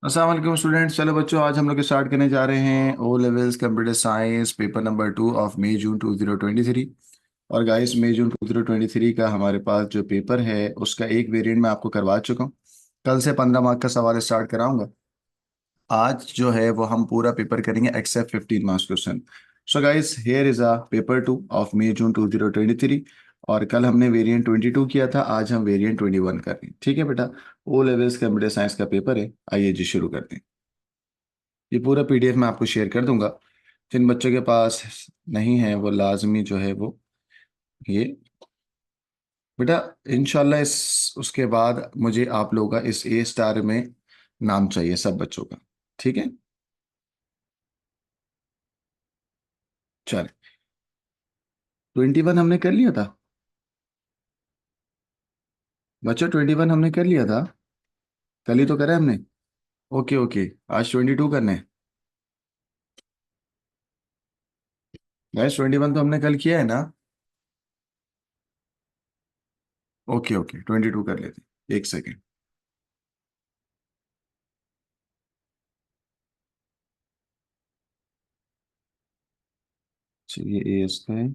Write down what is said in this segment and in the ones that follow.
अस्सलाम वालेकुम स्टूडेंट्स। चलो बच्चों, आज हम लोग स्टार्ट करने जा रहे हैं O levels computer science paper number 2 of May June 2023। और गाइस, मई जून 2023 का हमारे पास जो पेपर है उसका एक वेरिएंट मैं आपको करवा चुका हूँ। कल से 15 मार्क का सवाल स्टार्ट कराऊंगा। आज जो है वो हम पूरा पेपर करेंगे except 15 marks question. So guys, here is a paper 2 of May June 2023। और कल हमने वेरिएंट 22 किया था, आज हम वेरिएंट 21 कर रहे हैं। ठीक है बेटा, ओ लेवल्स कंप्यूटर साइंस का पेपर है। आइए जी, शुरू करते हैं। ये पूरा पीडीएफ मैं आपको शेयर कर दूंगा। जिन बच्चों के पास नहीं है वो लाजमी जो है वो ये बेटा, इंशाल्लाह इस उसके बाद मुझे आप लोगों का इस ए स्टार में नाम चाहिए सब बच्चों का। ठीक है, चल। 21 हमने कर लिया था बच्चों, 21 हमने कर लिया था। कल ही तो करा है हमने। ओके ओके, आज 22 करने हैं। गैस, 21 तो हमने कल किया है ना। ओके ओके, 22 कर लेते हैं। एक सेकेंड। चलिए, ए इसका है।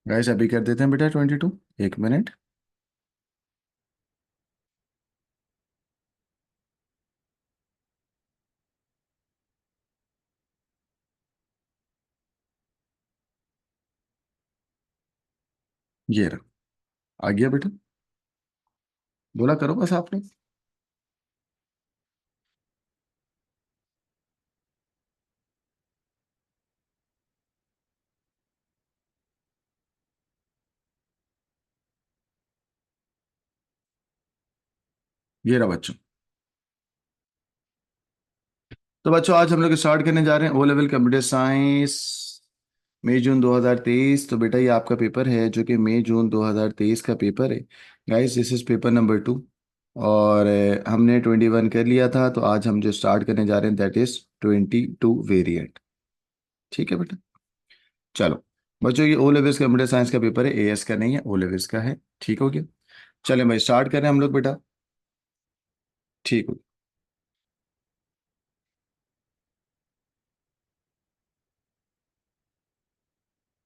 गैस, अभी कर देते हैं बेटा 22। एक मिनट। ये रहा, आ गया बेटा। बोला करो बस आपने। ये रहा बच्चों। तो बच्चों, आज हम लोग स्टार्ट करने जा रहे हैं ओ लेवल कंप्यूटर साइंस मई जून 2023। तो बेटा, ये आपका पेपर है जो कि मई जून 2023 का पेपर है। Guys, this is paper number 2। और हमने 21 कर लिया था, तो आज हम जो स्टार्ट करने जा रहे हैं दैट इज 22 वेरिएंट। ठीक है बेटा, चलो। बच्चों, ये ओ लेवल्स कंप्यूटर साइंस का पेपर है, एएस का नहीं है, ओ लेवल्स का है। ठीक हो गया। चले भाई, स्टार्ट करें हम लोग बेटा। ठीक हो।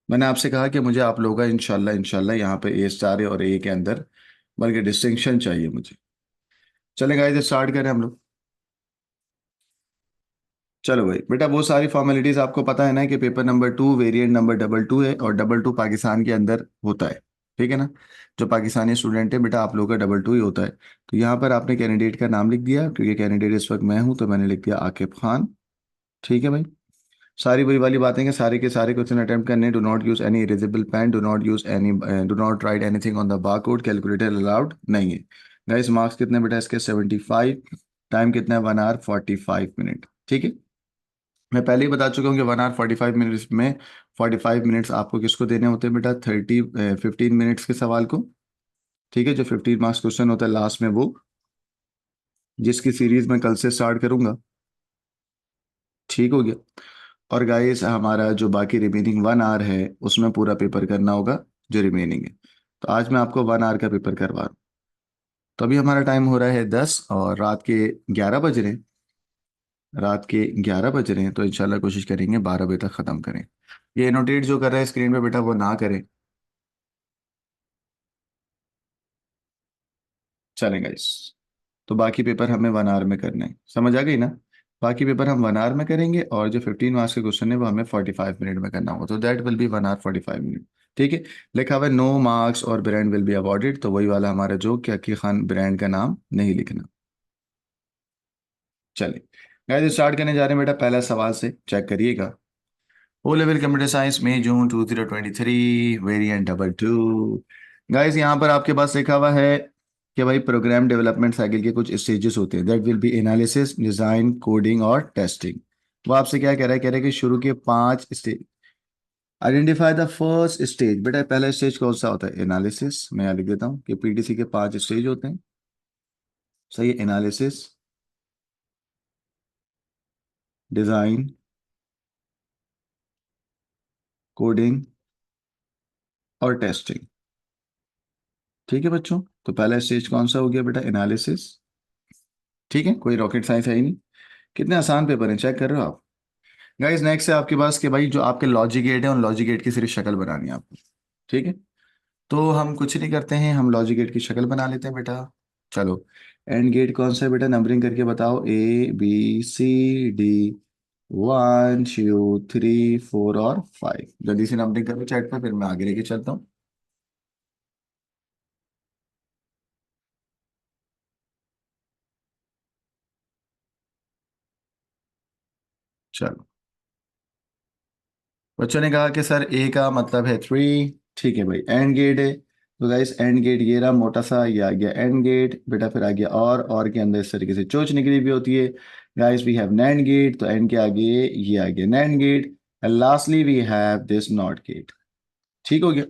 मैंने आपसे कहा कि मुझे आप लोगों का इंशाल्लाह इंशाल्लाह यहाँ पे ए स्टार है और ए के अंदर बल्कि डिस्टिंक्शन चाहिए मुझे। चलेगा, इधर स्टार्ट करें हम लोग। चलो भाई बेटा, वो सारी फॉर्मेलिटीज आपको पता है ना कि पेपर नंबर 2 वेरिएंट नंबर 22 है और 22 पाकिस्तान के अंदर होता है। ठीक है ना। जो पाकिस्तानी स्टूडेंट है बेटा, आप लोगों का 22 ही होता है। तो यहाँ पर आपने कैंडिडेट का नाम लिख दिया, क्योंकि कैंडिडेट इस वक्त मैं हूँ, तो मैंने लिख दिया आकिब खान। ठीक है भाई। सारी वही वाली बातें कि सारे के सारे क्वेश्चन अटेम्प्ट करने। Do not use any erasable pen, do not use any, do not write anything on the bar code, calculator allowed नहीं है। गाइस, मार्क्स कितने बेटा इसके? 75। टाइम कितना है? 1 आवर 45 मिनट। ठीक है। मैं पहले ही बता चुका हूँ कि 1 आवर 45 मिनट्स में 45 मिनट्स आपको किसको देने होते हैं बेटा? 15 मिनट्स के सवाल को। ठीक है, जो 15 मार्क्स क्वेश्चन होता है लास्ट में वो, जिसकी सीरीज मैं कल से स्टार्ट करूंगा। ठीक हो गया। और गाइस, हमारा जो बाकी रिमेनिंग 1 आवर है उसमें पूरा पेपर करना होगा जो रिमेनिंग है। तो आज मैं आपको 1 आवर का पेपर करवा रहा हूँ। तो अभी हमारा टाइम हो रहा है 10 और रात के 11 बज रहे हैं। रात के 11 बज रहे हैं, तो इंशाल्लाह कोशिश करेंगे 12 बजे तक ख़त्म करें। ये नोटेट जो कर रहा है स्क्रीन पे बेटा, वो ना करें। चलेगा इस। तो बाकी पेपर हमें 1 आवर में करना है, समझ आ गई ना। बाकी पेपर हम 1 आवर में करेंगे और जो 15 मार्क्स के क्वेश्चन है वो हमें 45 मिनट में करना होगा, तो that will be 1 hour 45 minute. ठीक है। लिखा हुआ है नो मार्क्स और ब्रांड विल बी अवॉर्डेड, तो वही वाला हमारा जो कि अकी खान ब्रांड का नाम नहीं लिखना। चलिए गाइस, स्टार्ट करने जा रहे हैं बेटा, पहला सवाल से चेक करिएगा। ओ लेवल कंप्यूटर साइंस में जून 2023 वेरिएंट डबल टू। गाइस, यहाँ पर आपके पास लिखा हुआ है कि भाई प्रोग्राम डेवलपमेंट साइकिल के कुछ स्टेजेस होते हैं, that will B analysis, design, coding और टेस्टिंग। वो आपसे क्या कह रहा है? कह रहा है कि शुरू के 5 stage. Identify the first stage. बेटा, पहला स्टेज कौन सा होता है? एनालिसिस। मैं यहाँ लिख देता हूँ कि पीडीसी के 5 स्टेज होते हैं। सही है। एनालिसिस, डिजाइन, कोडिंग और टेस्टिंग। ठीक है बच्चों, तो पहला स्टेज कौन सा हो गया बेटा, एनालिसिस। ठीक है, कोई रॉकेट साइंस है ही नहीं। कितने आसान पेपर हैं, चेक कर रहे हो आप। गाइस नेक्स्ट है आपके पास कि भाई जो आपके लॉजिक गेट है उन लॉजिक गेट की सिर्फ शक्ल बनानी है आपको। ठीक है, तो हम कुछ नहीं करते हैं, हम लॉजिक गेट की शक्ल बना लेते हैं बेटा। चलो, एंड गेट कौन सा है बेटा, नंबरिंग करके बताओ, A B C D, 1 2 3 4 और 5। जल्दी से नंबरिंग करो चैट पर, फिर मैं आगे लेके चलता हूँ। चलो, बच्चों ने कहा कि सर ए का मतलब है 3। ठीक है भाई, एंड गेट है, तो गाइस एंड गेट ये रहा मोटा सा, ये आ गया एंड गेट बेटा, फिर आ गया और के अंदर इस तरीके से चोच निकली भी होती है। Guys we have NAND gate, तो एंड के आगे ये आ गया NAND gate, and lastly we have this NOT gate. ठीक हो गया।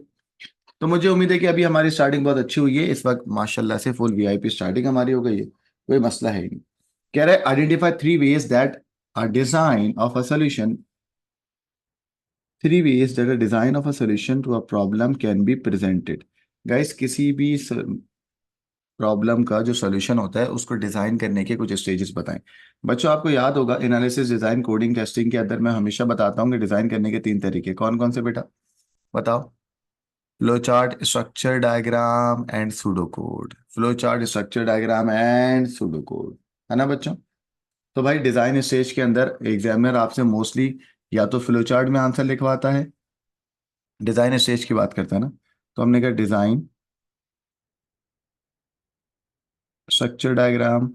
तो मुझे उम्मीद है कि अभी हमारी स्टार्टिंग बहुत अच्छी हुई है, इस वक्त माशाल्लाह से फुल वीआईपी स्टार्टिंग हमारी हो गई है, कोई मसला है ही नहीं। कह रहा है identify 3 ways that a design of a solution 3 ways that a design of a solution to a problem can be presented। Guys किसी भी प्रॉब्लम का जो सॉल्यूशन होता है उसको डिजाइन करने के कुछ स्टेजेस बताएं। बच्चों आपको याद होगा एनालिसिस, डिजाइन, कोडिंग, टेस्टिंग के अंदर मैं हमेशा बताता हूँ कि डिजाइन करने के 3 तरीके कौन कौन से बेटा, बताओ। Flow chart, structure diagram and pseudo code. Flow chart, structure diagram and pseudo code, है ना बच्चों। तो भाई डिजाइन स्टेज के अंदर एग्जामिनर आपसे मोस्टली या तो फ्लो चार्ट में आंसर लिखवाता है, डिजाइन स्टेज की बात करते हैं ना, तो हमने कहा design, structure diagram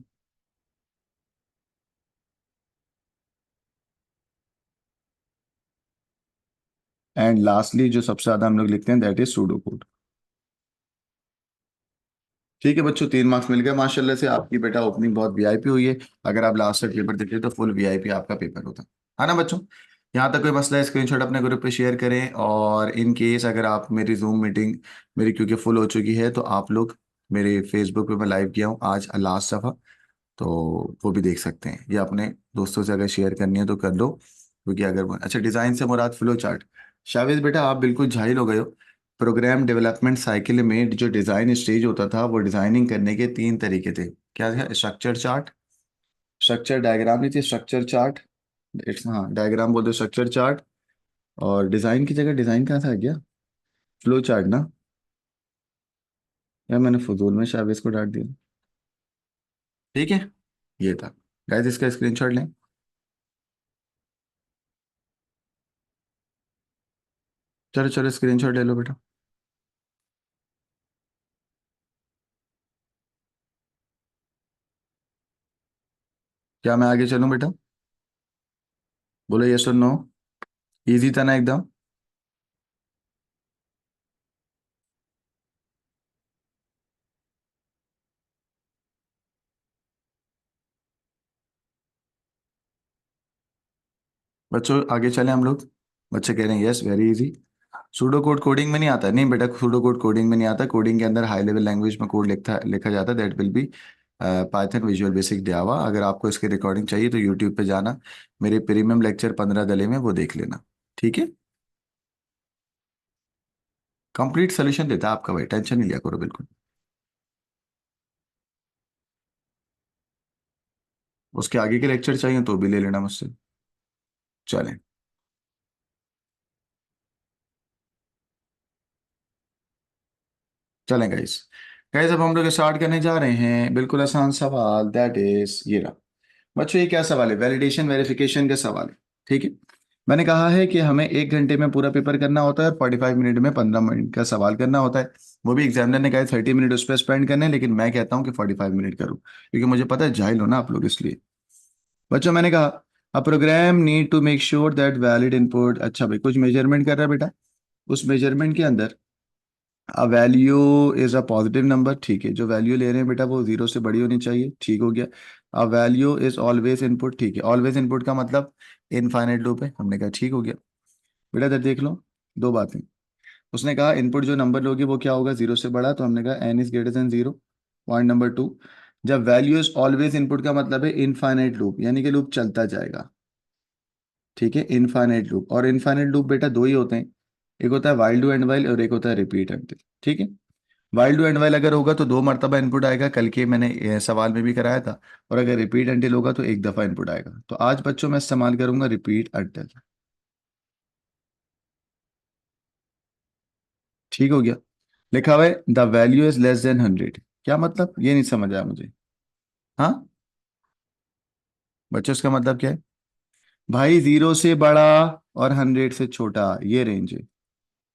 and lastly जो सबसे ज्यादा हम लोग लिखते हैं दैट इज सूडो कोड। ठीक है बच्चों, 3 मार्क्स मिल गए माशाल्लाह से, आपकी बेटा ओपनिंग बहुत वीआईपी हुई है। अगर आप लास्ट तक पेपर देखे तो फुल वीआईपी आपका पेपर होता है ना बच्चों। यहाँ तक कोई मसला है, स्क्रीनशॉट अपने ग्रुप पे शेयर करें, और इन केस अगर आप मेरी जूम मीटिंग मेरी क्योंकि फुल हो चुकी है, तो आप लोग मेरे फेसबुक पे मैं लाइव किया हूँ आज लास्ट दफ़ा, तो वो भी देख सकते हैं, या अपने दोस्तों से अगर शेयर करनी है तो कर दो, क्योंकि अगर अच्छा डिज़ाइन से मुराद फ्लो चार्ट। शाविज बेटा आप बिल्कुल जाहिल हो गए हो। प्रोग्राम डेवलपमेंट साइकिल में जो डिज़ाइन स्टेज होता था वो डिज़ाइनिंग करने के 3 तरीके थे। क्या था, स्ट्रक्चर चार्ट, स्ट्रक्चर डायग्राम नहीं थी, स्ट्रक्चर चार्ट। इट्स हाँ डायग्राम बोलते स्ट्रक्चर चार्ट, और डिज़ाइन की जगह डिज़ाइन कहाँ था गया, फ्लो चार्ट ना। या मैंने फजूल में शाविज को डांट दिया। ठीक है, ये था। गाइस इसका स्क्रीनशॉट लें। चलो चलो स्क्रीनशॉट ले लो बेटा। क्या मैं आगे चलूं बेटा, बोलो यस और नो। इजी था ना एकदम। बच्चों आगे चले हम लोग। बच्चे कह रहे हैं yes very easy. Pseudo code coding में नहीं आता, नहीं बेटा सूडो कोड कोडिंग में नहीं आता। कोडिंग के अंदर हाई लेवल लैंग्वेज में कोड लिखा लिखा जाता है, that will be Python, Visual Basic, Java. अगर आपको इसकी रिकॉर्डिंग चाहिए तो यूट्यूब पे जाना, मेरे प्रीमियम लेक्चर 15 गले में वो देख लेना। ठीक है, कंप्लीट सोल्यूशन देता है आपका भाई, टेंशन नहीं लिया करो बिल्कुल। उसके आगे के लेक्चर चाहिए तो भी ले लेना मुझसे। चलें। चलें गाइस। गाइस अब हम लोग स्टार्ट करने जा रहे हैं, बिल्कुल आसान सवाल, दैट इज ये रहा। बच्चों ये क्या सवाल है, वैलिडेशन वेरिफिकेशन का सवाल है। ठीक है, मैंने कहा है कि हमें 1 घंटे में पूरा पेपर करना होता है और 45 मिनट में 15 मिनट का सवाल करना होता है। वो भी एग्जामिनर ने कहा है 30 मिनट उस पर स्पेंड करने हैं, लेकिन मैं कहता हूँ कि 45 मिनट करूँ, क्योंकि मुझे पता है जाहिल हो ना आप लोग, इसलिए। बच्चों मैंने कहा a program need to make sure that valid input, अच्छा भाई कुछ मेजरमेंट कर रहा है बेटा, उस मेजरमेंट के अंदर a value is a positive number. ठीक है, जो वैल्यू ले रहे हैं बेटा वो 0 से बड़ी होनी चाहिए, ठीक हो गया। A value is always input, ठीक है, ऑलवेज इनपुट का मतलब इनफाइनाइट लूप है, हमने कहा ठीक हो गया। बेटा इधर देख लो, दो बातें। उसने कहा इनपुट जो नंबर लोगे वो क्या होगा, 0 से बड़ा, तो हमने कहा N is greater than 0। Point number 2, जब वैल्यू इज ऑलवेज इनपुट का मतलब है इनफाइनाइट लूप, यानी कि लूप चलता जाएगा। ठीक है, इनफाइनाइट लूप, और इनफाइनाइट लूप बेटा दो ही होते हैं, एक होता है वाइल डू एंड वाइल और एक होता है रिपीट एंड। ठीक है, वाइल डू एंड वाइल अगर होगा तो दो मरतबा इनपुट आएगा, कल के मैंने सवाल में भी कराया था। और अगर रिपीट अंटिल होगा तो एक दफ़ा इनपुट आएगा। तो आज बच्चों मैं इस्तेमाल करूंगा रिपीट अंटिल। ठीक हो गया। लिखा हुआ है the value is less than 100। क्या मतलब, ये नहीं समझ आया मुझे। हाँ बच्चों, इसका मतलब क्या है? भाई 0 से बड़ा और 100 से छोटा, ये रेंज है।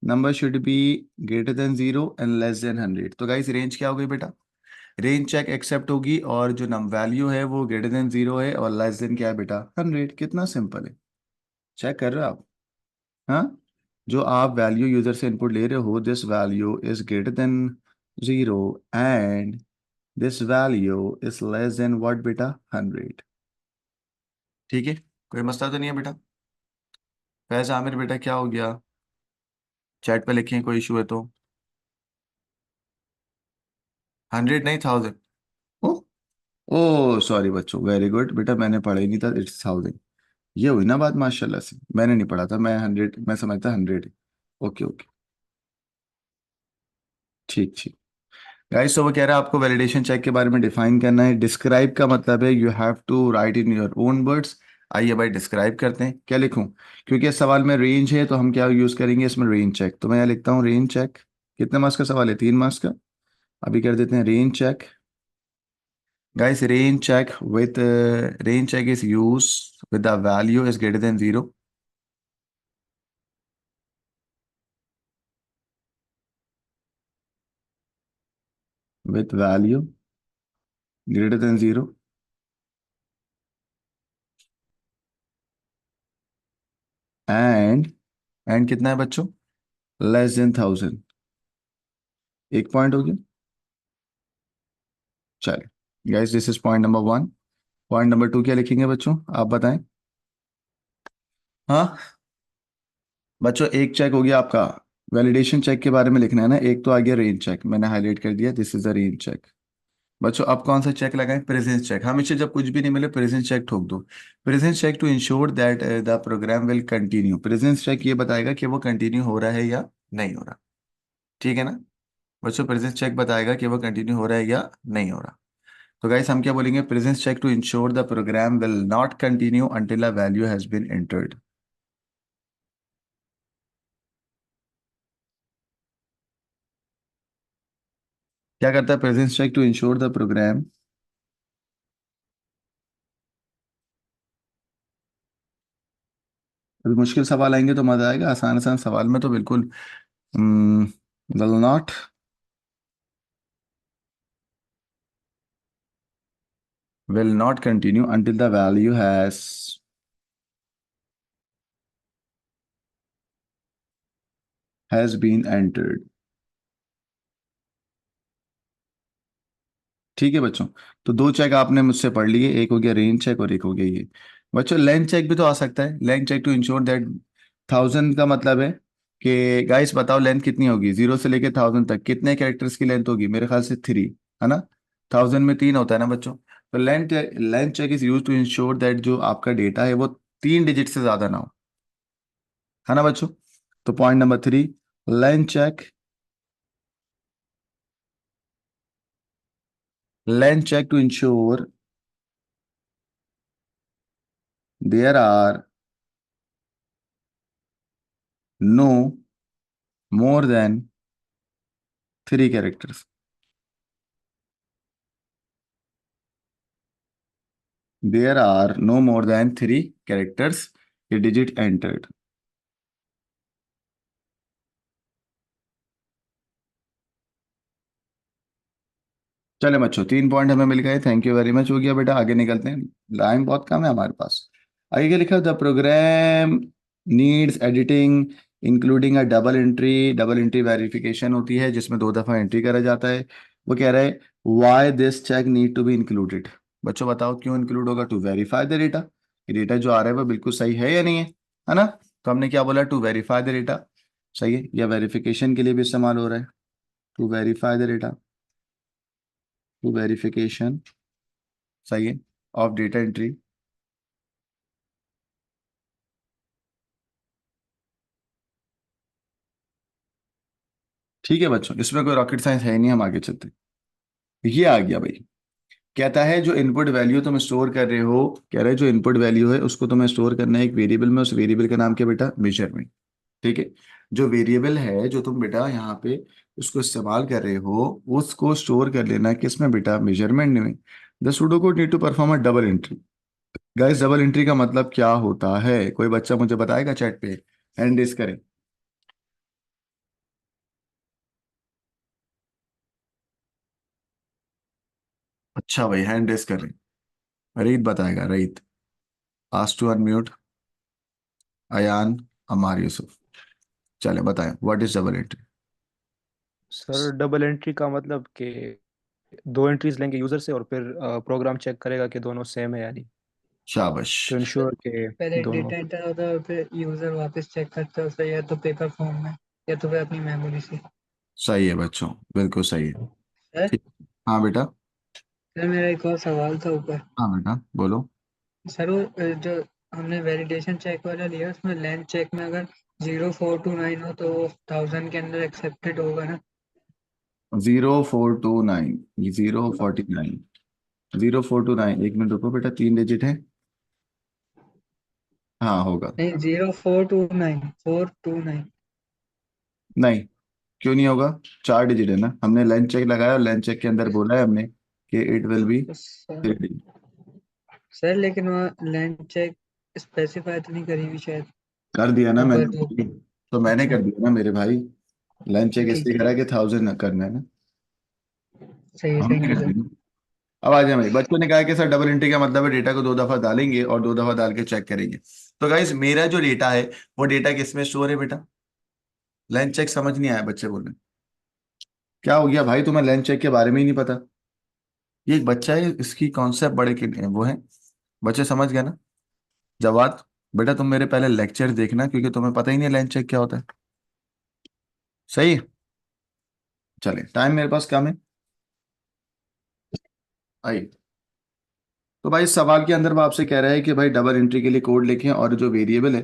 Number should be greater than 0 and less than 100। तो गाइस रेंज क्या हो गई बेटा? रेंज चेक एक्सेप्ट होगी, और जो नम वैल्यू है वो ग्रेटर देन 0 है और लेस देन क्या है बेटा? 100। कितना सिंपल है। चेक कर रहे हो आप? हाँ। जो आप वैल्यू यूजर से इनपुट ले रहे हो, this value is greater than 0 and this value is less than what बेटा? 100। ठीक है। कोई मसला तो नहीं है बेटा? फैज आमिर बेटा क्या हो गया? चैट पे लिखें कोई इशू है तो। 100 नहीं, 1000। ओ, ओ सॉरी बच्चों, वेरी गुड बेटा, मैंने पढ़ा ही नहीं था, इट्स 1000। ये हुई ना बात, माशाल्लाह से। मैंने नहीं पढ़ा था, मैं 100 मैं समझता 100। Okay okay. ठीक ठीक। गाइस तो वो कह रहा है आपको वैलिडेशन चेक के बारे में डिफाइन करना है। डिस्क्राइब का मतलब है you have to write in your own words. आइए भाई डिस्क्राइब करते हैं, क्या लिखूं? क्योंकि इस सवाल में रेंज है तो हम क्या यूज करेंगे इसमें? Range check. तो मैं यहाँ लिखता हूँ रेंज चेक। कितने मार्क्स का सवाल है? 3 मार्क्स का। अभी कर देते हैं range check. Guys range check with range check is used with the value is greater than 0 with value greater than 0 and कितना है बच्चों? Less than 1000। एक पॉइंट हो गया। चलिए guys this is point number 1। Point number 2 क्या लिखेंगे बच्चों, आप बताएं। हाँ बच्चों, एक चेक हो गया आपका। वैलिडेशन चेक के बारे में लिखना है ना। एक तो आ गया रेंज चेक, मैंने हाईलाइट कर दिया, this is the range check. बच्चों अब कौन सा चेक लगाएं? Presence check. हमेशा जब कुछ भी नहीं मिले प्रेजेंस चेक ठोक दो। Presence check to ensure that the program will continue. Presence check ये बताएगा कि वो कंटिन्यू हो रहा है या नहीं हो रहा। ठीक है ना? बच्चों प्रेजेंस चेक बताएगा कि वो कंटिन्यू हो रहा है या नहीं हो रहा। तो गाइस हम क्या बोलेंगे? Presence check to ensure the program will not continue until a value has been entered. क्या करता है presence check to ensure the program? अभी मुश्किल सवाल आएंगे तो मजा आएगा, आसान आसान सवाल में तो बिल्कुल will not continue until the value has been entered. ठीक है बच्चों। तो दो चेक आपने मुझसे पढ़ लिए, एक हो गया रेंज चेक और एक हो गया ये। बच्चों लेंथ चेक भी तो आ सकता है। Length check to ensure that 1000 का मतलब है कि गाइस बताओ लेंथ कितनी होगी? 0 से लेके 1000 तक कितने कैरेक्टर्स की लेंथ होगी? मेरे ख्याल से 3, है ना? 1000 में 3 होता है ना बच्चों। तो length length check is use to ensure that जो आपका डेटा है वो 3 डिजिट से ज्यादा ना हो, है ना बच्चों? तो point number 3, length check, to ensure there are no more than 3 characters. There are no more than 3 characters a digit entered। चले बच्चों 3 पॉइंट हमें मिल गए, थैंक यू वेरी मच। हो गया बेटा, आगे निकलते हैं। लाइन बहुत कम है हमारे पास। आगे क्या लिखा? The program needs editing including a double entry. Double entry verification होती है जिसमें 2 दफ़ा एंट्री करा जाता है। वो कह रहा है why this check need to be included. बच्चों बताओ क्यों इंक्लूड होगा? टू वेरीफाई द डेटा, कि डेटा जो आ रहा है वो बिल्कुल सही है या नहीं है ना? तो हमने क्या बोला? To verify the data. सही है, या वेरिफिकेशन के लिए भी इस्तेमाल हो रहा है। To verify the data, to verification, सही है, ऑफ डेटा एंट्री। ठीक है बच्चों, इसमें कोई रॉकेट साइंस है नहीं, हम आगे चलते हैं। ये आ गया भाई। कहता है जो इनपुट वैल्यू तुम स्टोर कर रहे हो, कह रहा है जो इनपुट वैल्यू है उसको तुम्हें स्टोर करना है एक वेरिएबल में, उस वेरिएबल का नाम क्या बेटा, मेजरमेंट। ठीक है। जो वेरिएबल है जो तुम बेटा यहाँ पे उसको इस्तेमाल कर रहे हो, उसको स्टोर कर लेना है किसमें बेटा, मेजरमेंट में। The pseudo code need to perform a double entry. Guys double entry का मतलब क्या होता है, कोई बच्चा मुझे बताएगा चैट पे, हैंड रेस करें। अच्छा भाई हैंड रेस करें। रीत बताएगा, Reet. Ask to unmute. Ayaan, Amar Yusuf. चले बताएं what is double entry. Sir double entry का मतलब कि दो एंट्रीज लेंगे यूजर से और फिर प्रोग्राम चेक करेगा कि दोनों सेम है या नहीं, शाबाश। टू इंश्योर कि पहले दोनों। डेटा एंटर होता है और फिर यूजर वापस चेक करता है उसे, या तो पेपर फॉर्म में या तो फिर अपनी मेमोरी से। सही है बच्चों, बिल्कुल सही है। सर, ठीक। हाँ बेटा। सर मेरा एक और सवाल था ऊपर। हाँ बेटा बोलो। सर वो जो हमने वैलिडेशन चेक वाला लिया उसमें लेंथ चेक में अगर 0429 हो तो वो 1000 के अंदर एक्सेप्टेड होगा ना? 0429, 049, 0429, एक मिनट रुको बेटा, 3 डिजिट है। हाँ होगा। नहीं, 0429 429। नहीं, क्यों नहीं होगा, 4 डिजिट है ना, हमने लाइन चेक लगाया और लाइन चेक के अंदर बोला है हमने कि it will be sir, 3 digit. Sir लेकिन वहाँ लेंथ चेक स्पेसिफाई तो नहीं करी हुई शायद। कर दिया ना ऊपर दो। मैंने, तो मैंने अच्छा, कर दिया ना मेरे भाई। लाइन चेक ठीक इसलिए है, करा कि 1000 करना है ना। सही है, हमने थैंक यू कर सर। दिया। अब आ जाए भाई, बच्चों ने कहा कि सर डबल एंट्री का मतलब है डेटा को 2 दफा डालेंगे और 2 दफा डाल के चेक करेंगे। तो गाइस मेरा जो डेटा है वो डेटा किस में स्टोर है बेटा। लाइन चेक समझ नहीं आया, बच्चे बोल रहे हैं क्या हो गया भाई, तुम्हें लाइन चेक के बारे में ही नहीं पता। ये एक बच्चा है, इसकी कॉन्सेप्ट बड़े के वो है। बच्चे समझ गए ना। जवाब, बेटा तुम मेरे पहले लेक्चर देखना क्योंकि तुम्हें पता ही नहीं लाइन चेक क्या होता है। सही है। चले, टाइम मेरे पास कम है। आइए। तो भाई इस सवाल के अंदर वो आपसे कह रहा है कि भाई डबल एंट्री के लिए कोड लिखें और जो वेरिएबल है।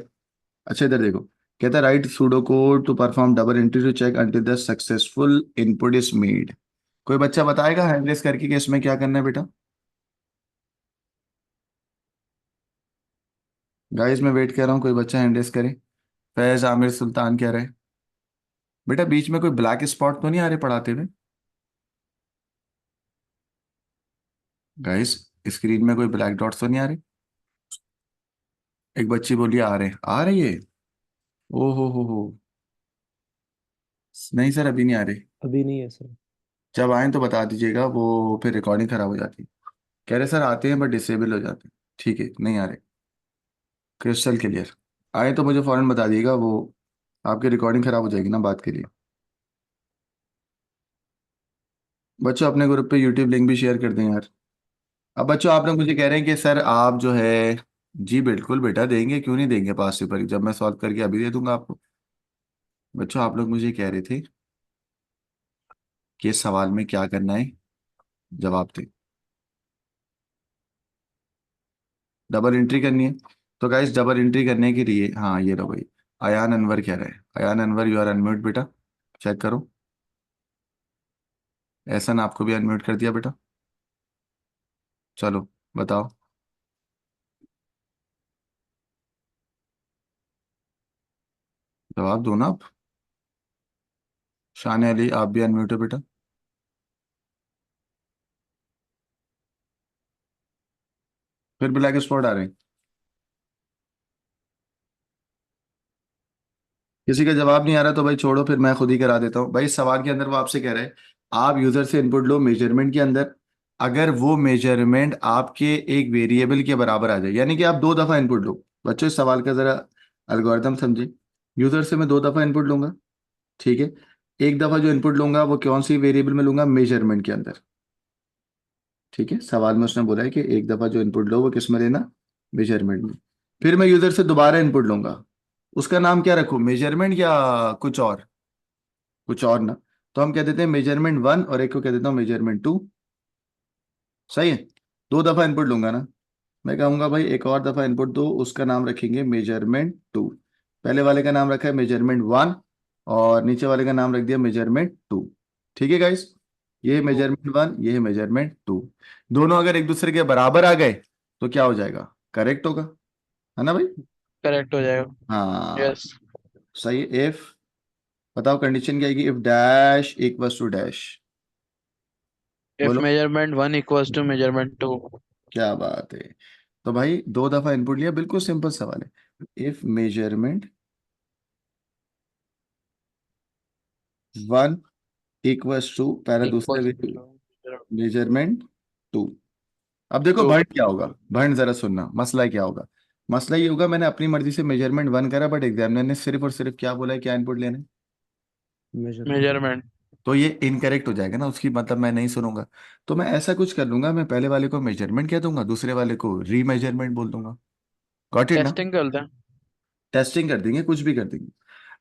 अच्छा इधर देखो, कहता है write pseudo code to perform double entry to check until the successful input is made. कोई बच्चा बताएगा हैंड रेस करके कि इसमें क्या करना है बेटा। गाइस मैं वेट कर रहा हूँ, कोई बच्चा हैंड रेस करे। फैज, आमिर, सुल्तान कह रहे हैं। बेटा बीच में कोई ब्लैक स्पॉट तो नहीं आ रहे पढ़ाते हुए। गाइस स्क्रीन में कोई ब्लैक डॉट्स तो नहीं आ रहे। एक बच्ची बोली आ रहे हैं, आ रही है। ओ हो। नहीं सर अभी नहीं आ रहे। अभी नहीं है सर। जब आए तो बता दीजिएगा, वो फिर रिकॉर्डिंग खराब हो जाती है। कह रहे सर आते हैं बट डिसेबल हो जाते हैं। ठीक है, नहीं आ रहे। Crystal clear. आए तो मुझे फौरन बता दिएगा, वो आपकी रिकॉर्डिंग खराब हो जाएगी ना बात के लिए। बच्चों अपने ग्रुप पे यूट्यूब लिंक भी शेयर कर दें यार। अब बच्चों आप लोग मुझे कह रहे हैं कि सर आप जो है, जी बिल्कुल बेटा देंगे, क्यों नहीं देंगे, पास पेपर जब मैं सॉल्व करके अभी दे दूंगा आपको। बच्चों आप लोग मुझे कह रहे थे कि इस सवाल में क्या करना है, जवाब दें। डबल एंट्री करनी है। तो गाइस डबल एंट्री करने के लिए, हाँ ये लो भाई। अयान अनवर कह रहे हैं, Ayaan Anwar you are unmute बेटा। चेक करो। ऐसा ना आपको भी अनम्यूट कर दिया बेटा। चलो बताओ। जवाब दो ना आप। शान अली आप भी अनम्यूट हो बेटा। फिर ब्लैक स्पॉट आ रहे हैं। किसी का जवाब नहीं आ रहा तो भाई छोड़ो, फिर मैं खुद ही करा देता हूँ भाई। इस सवाल के अंदर वो आपसे कह रहे हैं आप यूजर से इनपुट लो मेजरमेंट के अंदर। अगर वो मेजरमेंट आपके एक वेरिएबल के बराबर आ जाए, यानी कि आप 2 दफा इनपुट लो। बच्चों इस सवाल का जरा एल्गोरिथम समझे। यूजर से मैं 2 दफा इनपुट लूंगा। ठीक है। एक दफा जो इनपुट लूंगा वो कौन सी वेरिएबल में लूंगा, मेजरमेंट के अंदर। ठीक है, सवाल में उसने बोला है कि एक दफा जो इनपुट लो वो किस में लेना, मेजरमेंट में। फिर मैं यूजर से दोबारा इनपुट लूंगा। उसका नाम क्या रखूं, मेजरमेंट या कुछ और, कुछ और ना। तो हम कह देते हैं मेजरमेंट 1 और एक को कह देता हूँ मेजरमेंट 2। सही है। 2 दफा इनपुट लूंगा ना। मैं कहूंगा भाई एक और दफा इनपुट दो, उसका नाम रखेंगे मेजरमेंट 2। पहले वाले का नाम रखा है मेजरमेंट 1 और नीचे वाले का नाम रख दिया मेजरमेंट 2। ठीक है गाइस, ये है मेजरमेंट 1, ये है मेजरमेंट 2। दोनों अगर एक दूसरे के बराबर आ गए तो क्या हो जाएगा, करेक्ट होगा, है ना भाई। करेक्ट हो जाएगा। हाँ यस। सही। इफ, बताओ कंडीशन क्या आएगी, if dash equals to dash. If बोलो। Measurement 1 equals to measurement 2। क्या बात है। तो भाई दो दफा इनपुट लिया, बिल्कुल सिंपल सवाल है। इफ मेजरमेंट 1 इक्वल्स टू, पहले दूसरे इक्वल्स मेजरमेंट 2। अब देखो 2। भंड क्या होगा, भंड जरा सुनना, मसला क्या होगा। मसला ये होगा, मैंने अपनी मर्जी से मेजरमेंट 1 करा, बट एग्जामिनर ने सिर्फ और सिर्फ क्या बोला है, क्या इनपुट लेना है। मेजरमेंट। मेजरमेंट। तो ये इनकरेक्ट हो जाएगा ना, उसकी मतलब मैं नहीं सुनूंगा। तो मैं ऐसा कुछ कर लूंगा, मैं पहले वाले को मेजरमेंट कह दूंगा, दूसरे वाले को री मेजरमेंट बोल दूंगा। गॉट इट ना। टेस्टिंग करते हैं। टेस्टिंग कर देंगे, कुछ भी कर देंगे।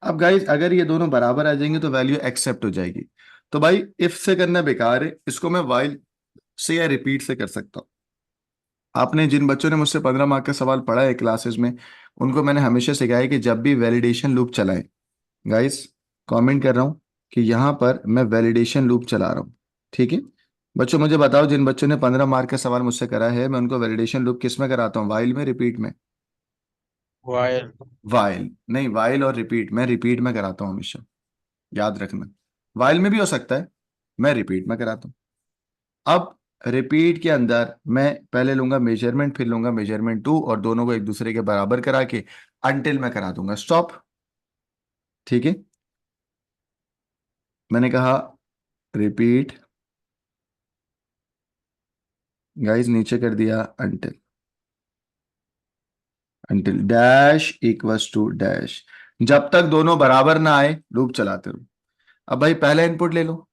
अब गाइस अगर ये दोनों बराबर आ जाएंगे तो वैल्यू एक्सेप्ट हो जाएगी। तो भाई इफ से करना बेकार है, इसको मैं वाइल से या रिपीट से कर सकता हूँ। आपने जिन बच्चों ने मुझसे 15 मार्क का सवाल पढ़ा है क्लासेस में, उनको मैंने हमेशा सिखाया है कि जब भी वैलिडेशन लूप चलाएं, गाइस कमेंट कर रहा हूँ कि यहाँ पर मैं वैलिडेशन लूप चला रहा हूँ। ठीक है बच्चों, मुझे बताओ जिन बच्चों ने 15 मार्क का सवाल मुझसे करा है, मैं उनको वैलिडेशन लूप किस में कराता हूँ, वाइल में, रिपीट में। वायर। वाइल नहीं, वाइल और रिपीट, मैं रिपीट में कराता हूँ हमेशा, याद रखना। वाइल में भी हो सकता है, मैं रिपीट में कराता हूँ। अब रिपीट के अंदर मैं पहले लूंगा मेजरमेंट, फिर लूंगा मेजरमेंट 2, और दोनों को एक दूसरे के बराबर करा के अंटिल मैं करा दूंगा स्टॉप। ठीक है, मैंने कहा रिपीट, गाइस नीचे कर दिया until, until dash equals to dash. जब तक दोनों बराबर ना आए लूप चलाते रहो। अब भाई पहला इनपुट ले लो।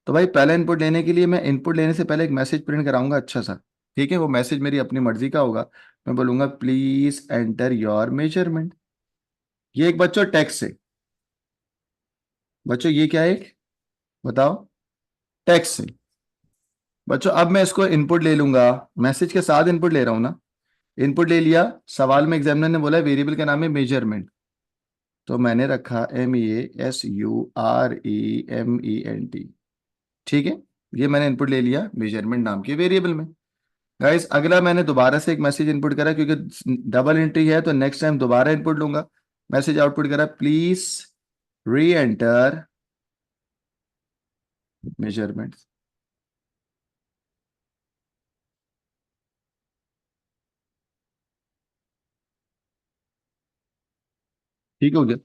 तो भाई पहला इनपुट लेने के लिए मैं इनपुट लेने से पहले एक मैसेज प्रिंट कराऊंगा अच्छा सा। ठीक है, वो मैसेज मेरी अपनी मर्जी का होगा। मैं बोलूंगा प्लीज एंटर योर मेजरमेंट। ये एक बच्चों टेक्स्ट है, बच्चों ये क्या है, बताओ, टेक्स्ट है। बच्चों अब मैं इसको इनपुट ले लूंगा, मैसेज के साथ इनपुट ले रहा हूं ना। इनपुट ले लिया, सवाल में एग्जामिनर ने बोला वेरिएबल का नाम है मेजरमेंट, तो मैंने रखा MEASUREMENT। ठीक है, ये मैंने इनपुट ले लिया मेजरमेंट नाम के वेरिएबल में। गाइस अगला मैंने दोबारा से एक मैसेज इनपुट करा, क्योंकि डबल एंट्री है तो नेक्स्ट टाइम दोबारा इनपुट लूंगा। मैसेज आउटपुट करा, प्लीज री एंटर मेजरमेंट। ठीक हो गया।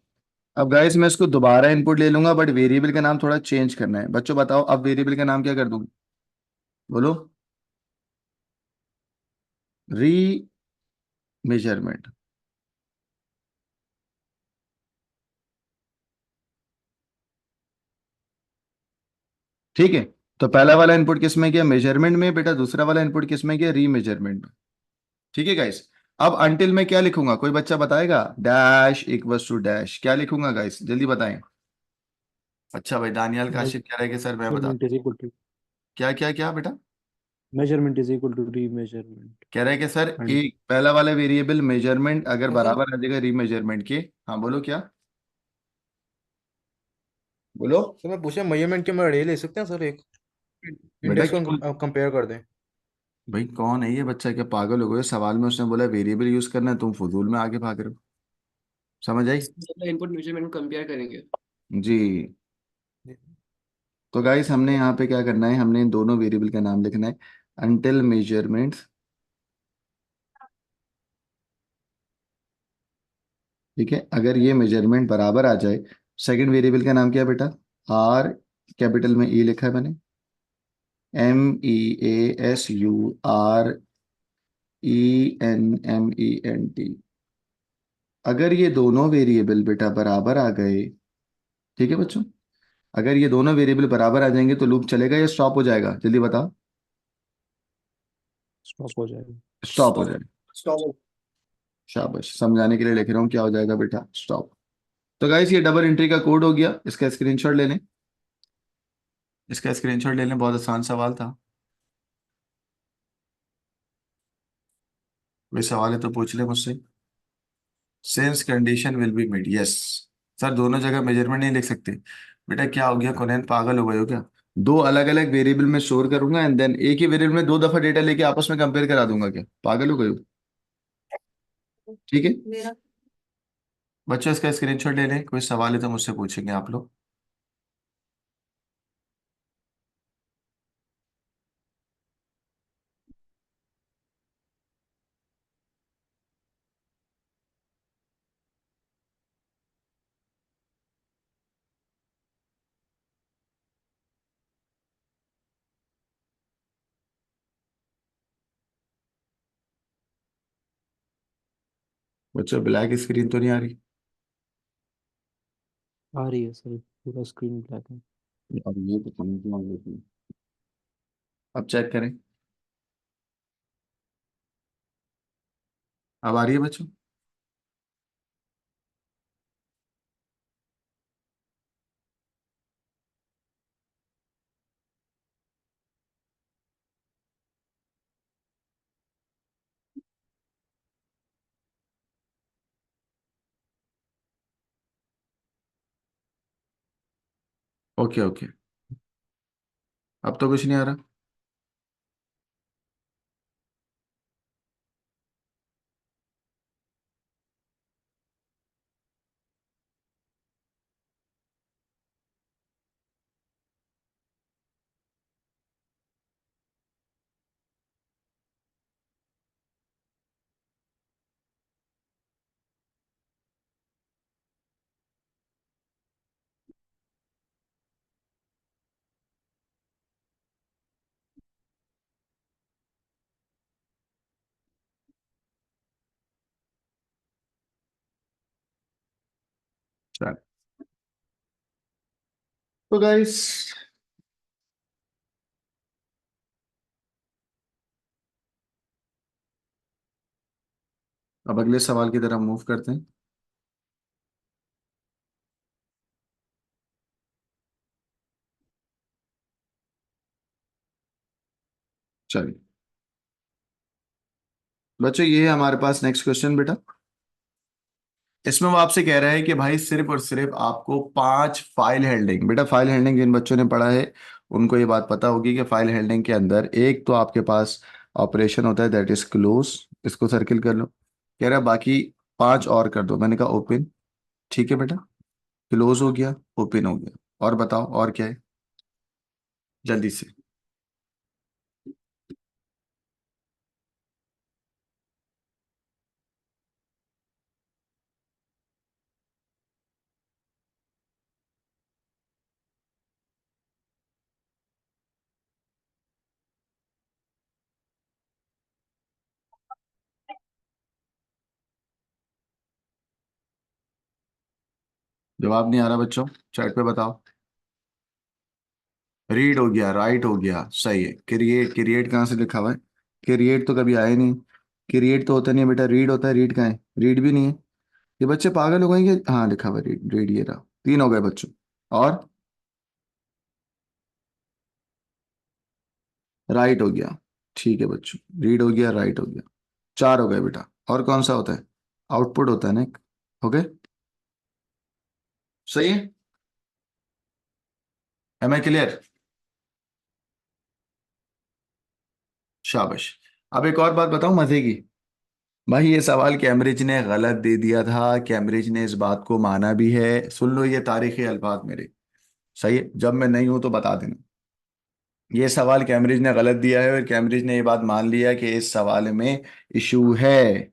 अब गाइस मैं इसको दोबारा इनपुट ले लूंगा, बट वेरिएबल का नाम थोड़ा चेंज करना है। बच्चों बताओ अब वेरिएबल का नाम क्या कर दूं, बोलो। री मेजरमेंट। ठीक है, तो पहला वाला इनपुट किस में किया, मेजरमेंट में बेटा, दूसरा वाला इनपुट किस में किया, री मेजरमेंट में। ठीक है गाइस, अब अंटिल में क्या लिखूंगा, कोई बच्चा बताएगा, डैश इक्वल्स टू डैश, क्या लिखूंगा गाइस जल्दी बताएं। अच्छा भाई दानियाल काशिफ कह रहा है कि सर मैं बता, मेजरमेंट इज इक्वल टू क्या क्या क्या बेटा, measurement is equal to remeasurement. कह रहा है कि सर एंड एक पहला वाला वेरिएबल मेजरमेंट अगर सर बराबर आ जाएगा री मेजरमेंट के। हाँ बोलो क्या, बोलो। सर मैं पूछा मेजरमेंट के मैं ले सकते हैं सर एक बेटा इंडेक्स क्यों, को कंपेयर कर दें। भाई कौन है ये बच्चा, क्या पागल हो गए, सवाल में उसने बोला वेरिएबल यूज करना है, तुम फजूल में आगे भाग रहे हो। समझ आई। इनपुट मेजरमेंट को कंपेयर करेंगे। जी। तो गाइस हमने यहाँ पे क्या करना है, हमने इन दोनों वेरिएबल का नाम लिखना है, अंटिल मेजरमेंट। ठीक है, अगर ये मेजरमेंट बराबर आ जाए, सेकंड वेरिएबल का नाम क्या है बेटा, आर, कैपिटल में ई लिखा है मैंने, MEASUREMENT। अगर ये दोनों वेरिएबल बेटा बराबर आ गए, ठीक है बच्चों, अगर ये दोनों वेरिएबल बराबर आ जाएंगे तो लूप चलेगा या स्टॉप हो जाएगा, जल्दी बताओ। स्टॉप हो जाएगा। स्टॉप हो स्टॉप। जाएगा। स्टॉप। शाबाश, समझाने के लिए लिख रहा हूँ, क्या हो जाएगा बेटा, स्टॉप। तो गाइस ये डबल एंट्री का कोड हो गया, इसका स्क्रीनशॉट ले लें, इसका स्क्रीनशॉट ले लें, बहुत आसान सवाल था। कोई सवाल है तो पूछ ले मुझसे। Since condition will be made, yes, sir दोनों जगह मेजरमेंट नहीं लिख सकते। बेटा क्या हो गया कुनैन, पागल हो गए हो क्या? दो अलग अलग वेरिएबल में स्टोर करूंगा एंड देन एक ही वेरिएबल में दो दफा डेटा लेके आपस में कंपेयर करा दूंगा क्या? पागल हो गए हो? ठीक है बच्चों, इसका स्क्रीनशॉट ले लें, कोई सवाल है तो मुझसे पूछेंगे आप लोग। बच्चों ब्लैक स्क्रीन तो नहीं आ रही? आ रही है सर, पूरा स्क्रीन ब्लैक है। और ये तो समझ में आ गई थी। अब चेक करें, अब आ रही है बच्चों? ओके ओके, अब तो कुछ नहीं आ रहा। चल, तो गाइस अब अगले सवाल की तरफ मूव करते हैं। चलिए बच्चों, ये है हमारे पास नेक्स्ट क्वेश्चन बेटा। इसमें वो आपसे कह रहा है कि भाई सिर्फ और सिर्फ आपको 5 फाइल हेल्डिंग, बेटा फाइल हेल्डिंग जिन बच्चों ने पढ़ा है उनको ये बात पता होगी कि फाइल हेल्डिंग के अंदर एक तो आपके पास ऑपरेशन होता है दैट इज क्लोज, इसको सर्किल कर लो। कह रहा है बाकी 5 और कर दो, मैंने कहा ओपन। ठीक है बेटा, क्लोज हो गया, ओपन हो गया, और बताओ और क्या है जल्दी से। जवाब नहीं आ रहा बच्चों, चैट पे बताओ। रीड हो गया, राइट हो गया, सही है। क्रिएट, क्रिएट कहाँ से लिखा हुआ है? क्रिएट तो कभी आया नहीं। क्रिएट तो होता नहीं है बेटा, रीड होता है। रीड कहाँ है? रीड भी नहीं है। ये बच्चे पागल हो गए कि हाँ लिखा हुआ है रीड, रीड ये रहा। 3 हो गए बच्चों। और राइट हो गया। ठीक है बच्चों, रीड हो गया, राइट हो गया। 4 हो गए बेटा। और कौन सा होता है? आउटपुट होता है ना एक। हो गए? सही है। Am I clear? शाबाश। अब एक और बात बताऊं मजे की। भाई ये सवाल कैम्ब्रिज ने गलत दे दिया था, कैम्ब्रिज ने इस बात को माना भी है। सुन लो ये तारीखी अल्फाज मेरे। सही है, जब मैं नहीं हूं तो बता देना। ये सवाल कैम्ब्रिज ने गलत दिया है और कैम्ब्रिज ने ये बात मान लिया कि इस सवाल में इशू है।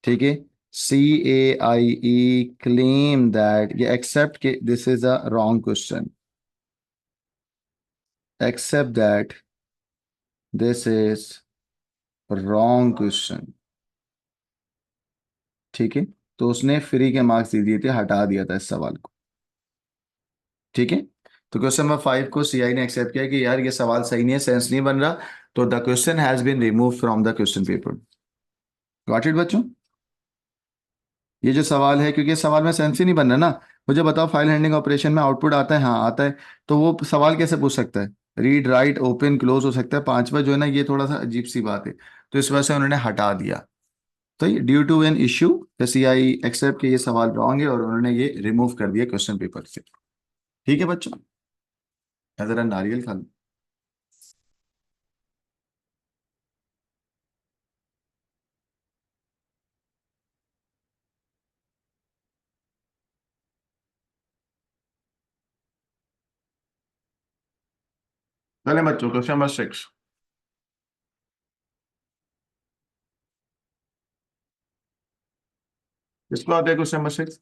ठीक है। CAIE क्लेम दैट, ये एक्सेप्ट के this is a wrong question, accept that this is wrong question. ठीक है, तो उसने फ्री के मार्क्स दे दिए थे, हटा दिया था इस सवाल को। ठीक है, तो क्वेश्चन नंबर 5 को CI ने एक्सेप्ट किया कि यार ये सवाल सही नहीं है, सेंस नहीं बन रहा, तो the question has been remove from the question paper. Got it बच्चों? ये जो सवाल है, क्योंकि इस सवाल में सेंस ही नहीं बन रहा ना। मुझे बताओ फाइल हैंडलिंग ऑपरेशन में आउटपुट आता है? हाँ आता है। तो वो सवाल कैसे पूछ सकता है? रीड, राइट, ओपन, क्लोज हो सकता है। पांचवा जो है ना, ये थोड़ा सा अजीब सी बात है, तो इस वजह से उन्होंने हटा दिया। तो due to an issue the CI accept कि ये सवाल रॉन्ग है और उन्होंने ये रिमूव कर दिया क्वेश्चन पेपर से। ठीक है बच्चों, जरा नारियल खा लो। चले बच्चों, क्वेश्चन नंबर 6। किसको आता है क्वेश्चन नंबर 6?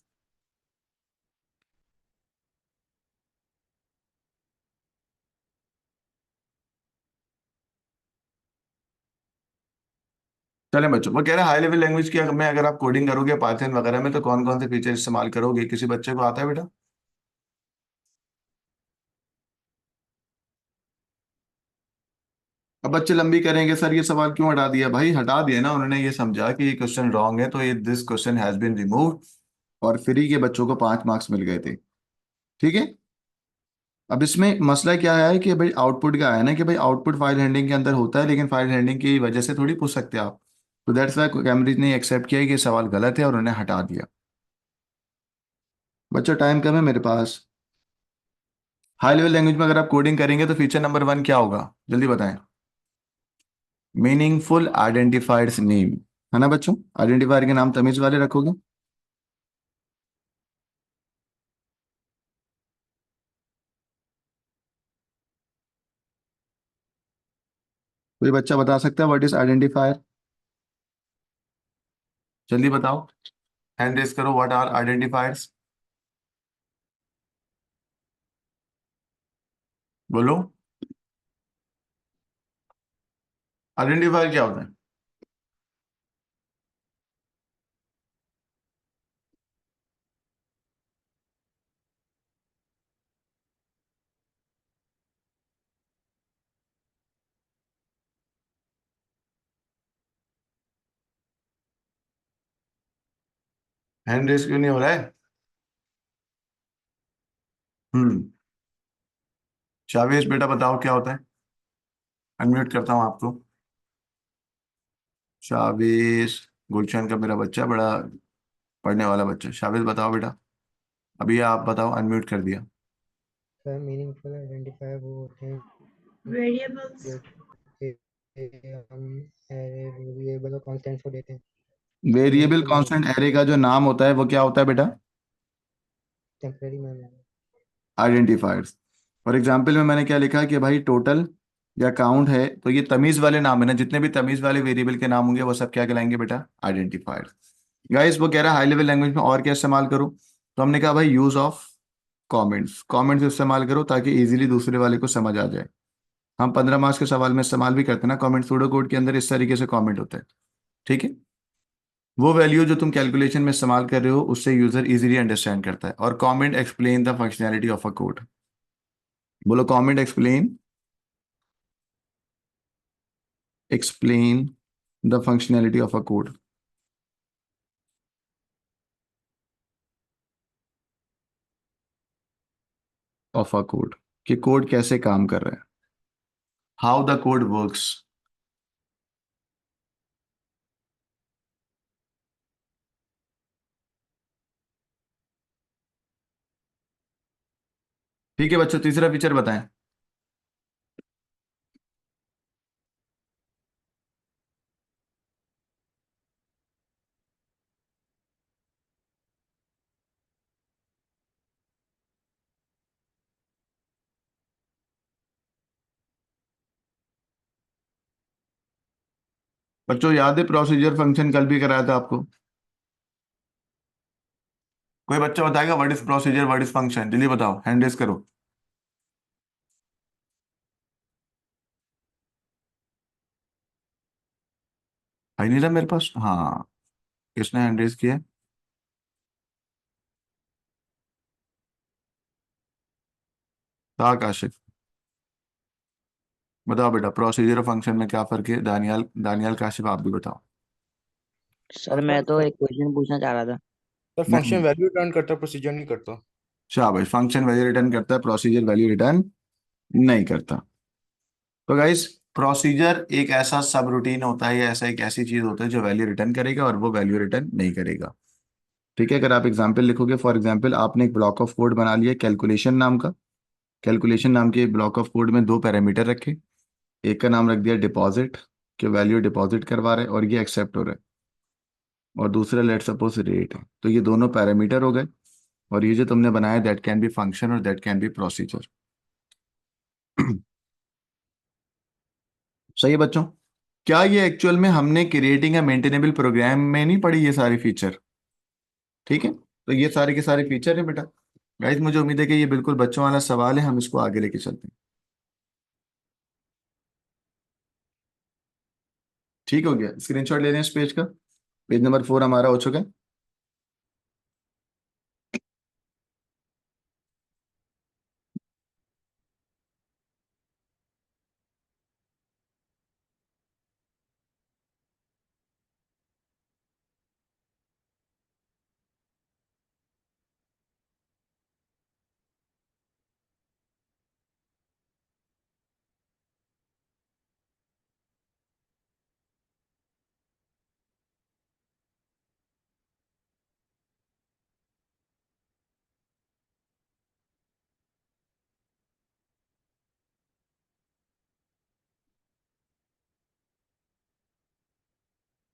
चले बच्चों, वो कह रहे हैं हाई लेवल लैंग्वेज की में अगर आप कोडिंग करोगे पाइथन वगैरह में तो कौन कौन से फीचर इस्तेमाल करोगे? किसी बच्चे को आता है बेटा? अब बच्चे लंबी करेंगे सर ये सवाल क्यों हटा दिया? भाई हटा दिया ना, उन्होंने ये समझा कि ये क्वेश्चन रॉन्ग है तो ये this question has been removed, और फ्री के बच्चों को 5 मार्क्स मिल गए थे। ठीक है। अब इसमें मसला क्या है कि भाई आउटपुट का है ना कि भाई आउटपुट फाइल हैंडलिंग के अंदर होता है, लेकिन फाइल हैंडलिंग की वजह से थोड़ी पूछ सकते आप। तो दैट्स वाई कैम्ब्रिज ने एक्सेप्ट किया कि ये सवाल गलत है और उन्हें हटा दिया। बच्चों टाइम कम है मेरे पास। हाई लेवल लैंग्वेज में अगर आप कोडिंग करेंगे तो फीचर नंबर 1 क्या होगा? जल्दी बताएं। मीनिंगफुल आइडेंटिफायर्स नेम, है ना बच्चों? आइडेंटिफायर के नाम तमीज वाले रखोगे। कोई बच्चा बता सकता है व्हाट इज आइडेंटिफायर? जल्दी बताओ, हैंड रेस करो, व्हाट आर आइडेंटिफायर्स? बोलो, आइडेंटिफायर क्या होता है? हैंड रेस क्यों नहीं हो रहा है? हम्म शावेश बेटा बताओ क्या होता है? अनम्यूट करता हूँ आपको। शावेश, गुलशन का मेरा बच्चा, बड़ा पढ़ने वाला बच्चा। शावेश बताओ बेटा। अभी आप बताओ, अनम्यूट कर दिया। सर मीनिंगफुल आइडेंटिफायर वो होते हैं वेरिएबल्स। जो कि हम एरे वेरिएबल और कांस्टेंट्स को देते हैं। वेरिएबल मीनिंगफुल कांस्टेंट एरे का जो नाम होता है वो क्या होता है बेटा? Temporary memory. Identifiers. For example में मैंने क्या लिखा है कि भाई टोटल या काउंट है, तो ये तमीज वाले नाम है ना, जितने भी तमीज वाले वेरिएबल के नाम होंगे वो सब क्या कहलाएंगे बेटा? आइडेंटिफायर्स। गाइस वो कह रहा है हाई लेवल लैंग्वेज में और क्या इस्तेमाल करो, तो हमने कहा भाई यूज ऑफ कमेंट्स। कमेंट्स इस्तेमाल करो ताकि इजीली दूसरे वाले को समझ आ जाए। हम 15 मार्क्स के सवाल में इस्तेमाल भी करते हैं ना कमेंट, सूडो कोड के अंदर इस तरीके से कमेंट होता है। ठीक है। वो वैल्यू जो तुम कैलकुलेशन में इस्तेमाल कर रहे हो उससे यूजर इजीली अंडरस्टैंड करता है। और comment explain the functionality of a code. बोलो, comment explain the functionality of a code. Of a code, कि कोड कैसे काम कर रहा है, हाउ द कोड वर्क्स। ठीक है बच्चों, तीसरा फीचर बताएं। बच्चों याद है प्रोसीजर फंक्शन कल भी कराया था आपको? कोई बच्चा बताएगा what is procedure, what is function? जल्दी बताओ, हैंड रेस करो। आई नहीं रहा मेरे पास। हाँ, किसने हैंड रेस किया? था काशिफ। बताओ बेटा, प्रोसीजर और फंक्शन में क्या फर्क है? दानियाल, काशिफ आप भी बताओ। सर मैं तो एक क्वेश्चन पूछना चाह रहा था। सर नहीं, फंक्शन वैल्यू रिटर्न करता है, प्रोसीजर नहीं करता। शाबाश, फंक्शन वैल्यू रिटर्न करता है, प्रोसीजर वैल्यू रिटर्न नहीं करता। तो गाइस प्रोसीजर एक ऐसा सब रूटीन होता है या ऐसा एक ऐसी चीज होता है जो वैल्यू रिटर्न करेगा और वो वैल्यू रिटर्न नहीं करेगा। ठीक है, अगर आप एग्जाम्पल लिखोगे, फॉर एग्जाम्पल आपने एक ब्लॉक ऑफ कोड बना लिया कैलकुलेशन नाम का। कैलकुलेशन नाम के ब्लॉक ऑफ कोड में दो पैरामीटर रखे। एक का नाम रख दिया डिपॉजिट, कि वैल्यू डिपॉजिट करवा रहे हैं और ये एक्सेप्ट हो रहा है, और दूसरा लेट सपोज रेट है। तो ये दोनों पैरामीटर हो गए, और ये जो तुमने बनाया दैट कैन बी फंक्शन और दैट कैन बी प्रोसीजर। सही है बच्चों? क्या ये एक्चुअल में हमने क्रिएटिंग अ मेंटेनेबल प्रोग्राम में नहीं पढ़ी ये सारी फीचर? ठीक है, तो ये सारे के सारे फीचर हैं बेटा। गाइस मुझे उम्मीद है कि ये बिल्कुल बच्चों वाला सवाल है, हम इसको आगे लेके चलते हैं। ठीक हो गया, स्क्रीनशॉट ले लें इस पेज का। पेज नंबर 4 हमारा हो चुका है।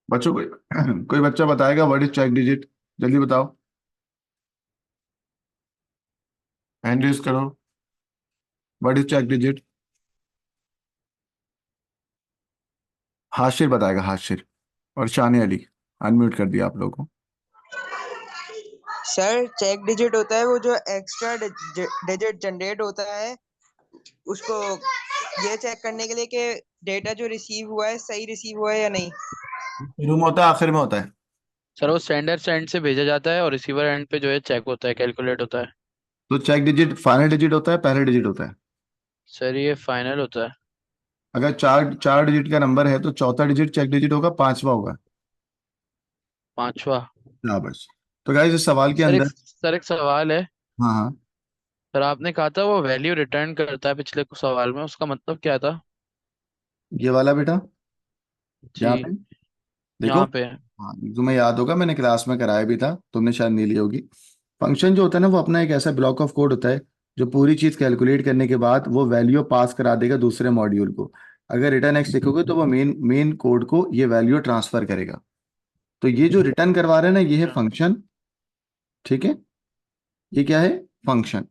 बच्चों कोई कोई बच्चा बताएगा व्हाट इज चेक डिजिट? जल्दी बताओ, हैंड रेज करो। What is check digit? Hashir बताएगा, हाशिर और शान अली। अनम्यूट कर दिया आप लोगों को। सर चेक डिजिट होता है वो जो एक्स्ट्रा डिजिट जनरेट होता है उसको ये चेक करने के लिए कि डेटा जो रिसीव हुआ है सही रिसीव हुआ है या नहीं। शुरू में होता है, आखिर में होता है? सर वो सेंडर सेंड से भेजा जाता है और रिसीवर एंड पे जो है चेक होता है, कैलकुलेट होता है। तो चेक डिजिट फाइनल डिजिट होता है, पहला डिजिट होता है? सर ये फाइनल होता है। अगर चार चार डिजिट का नंबर है तो चौथा डिजिट चेक डिजिट होगा, पांचवा होगा? पांचवा। हाँ बस। तो गाइस इस सवाल के अंदर, सर एक सवाल है। हाँ हाँ, सर आपने कहा था वो वैल्यू रिटर्न करता है पिछले कुछ सवाल में, उसका मतलब क्या था? ये वाला बेटा, यहाँ पे जी। देखो। यहाँ पे। हाँ, तुम्हें याद होगा मैंने क्लास में कराया भी था, तुमने शायद नहीं ली होगी। फंक्शन जो होता है ना, वो अपना एक ऐसा ब्लॉक ऑफ कोड होता है जो पूरी चीज कैलकुलेट करने के बाद वो वैल्यू पास करा देगा दूसरे मॉड्यूल को। अगर रिटर्न एक्स लिखोगे तो वो मेन मेन कोड को ये वैल्यू ट्रांसफर करेगा। तो ये जो रिटर्न करवा रहे हैं ना, ये है फंक्शन। ठीक है, ये क्या है? फंक्शन।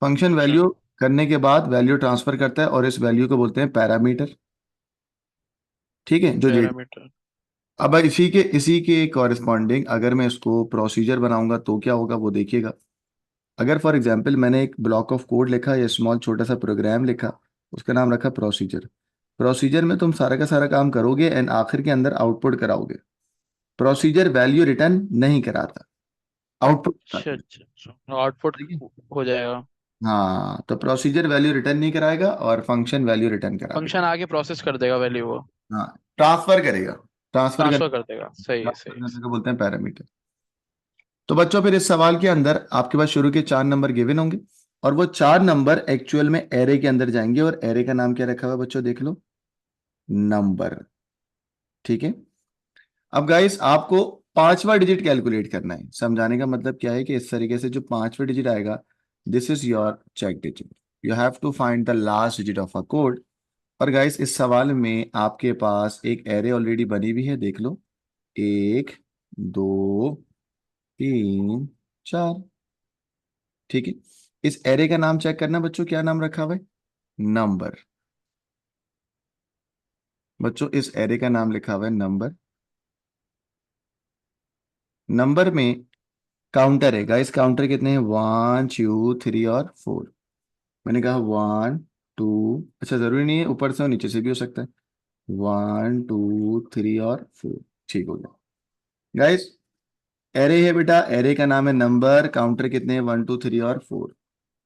फंक्शन वैल्यू करने के बाद वैल्यू ट्रांसफर करता है और इस वैल्यू को बोलते हैं पैरामीटर। ठीक है, जो डेटा। पैरामीटर। अब इसी के कॉरेस्पॉन्डिंग अगर मैं इसको प्रोसीजर बनाऊंगा तो क्या होगा वो देखिएगा। अगर फॉर एग्जांपल मैंने एक ब्लॉक ऑफ कोड लिखा या स्मॉल छोटा सा प्रोग्राम लिखा, उसका नाम रखा प्रोसीजर। प्रोसीजर में तुम सारा का सारा काम करोगे एंड आखिर के अंदर आउटपुट कराओगे। प्रोसीजर वैल्यू रिटर्न नहीं कराता, आउटपुट अच्छा कराता है। अच्छा अच्छा, आउटपुट ठीक है? हो जाएगा। हाँ, तो प्रोसीजर वैल्यू रिटर्न नहीं कराएगा और फंक्शन वैल्यू रिटर्न करा देगा। फंक्शन आगे प्रोसेस कर देगा वैल्यू वो। हाँ, ट्रांसफर करेगा। ट्रांसफर ट्रांसफर कर देगा, सही है सही ट्रांसफर है। करने को बोलते हैं पैरामीटर। तो बच्चों फिर इस सवाल के अंदर आपके पास शुरू के 4 नंबर गिवन होंगे, और वो 4 नंबर एक्चुअल में एरे के अंदर जाएंगे, और एरे का नाम क्या रखा हुआ है बच्चों, देख लो, नंबर। ठीक है, अब गाइस आपको पांचवा डिजिट कैलकुलेट करना है। समझाने का मतलब क्या है कि इस तरीके से जो पांचवा डिजिट आएगा, this is your check digit. You have to find the last digit of a code. और गाइस इस सवाल में आपके पास एक एरे ऑलरेडी बनी हुई है, देख लो, 1 2 3 4। ठीक है, इस एरे का नाम चेक करना बच्चों, क्या नाम रखा हुआ है? नंबर। बच्चों इस एरे का नाम लिखा हुआ है नंबर। नंबर में काउंटर है गाइस, काउंटर कितने हैं? 1 2 3 और 4। मैंने कहा 1 2, अच्छा जरूरी नहीं है ऊपर से और नीचे से भी हो सकता है। 1 2 3 और 4। ठीक हो गया गाइस। एरे है बेटा, एरे का नाम है नंबर, काउंटर कितने हैं? 1 2 3 और 4।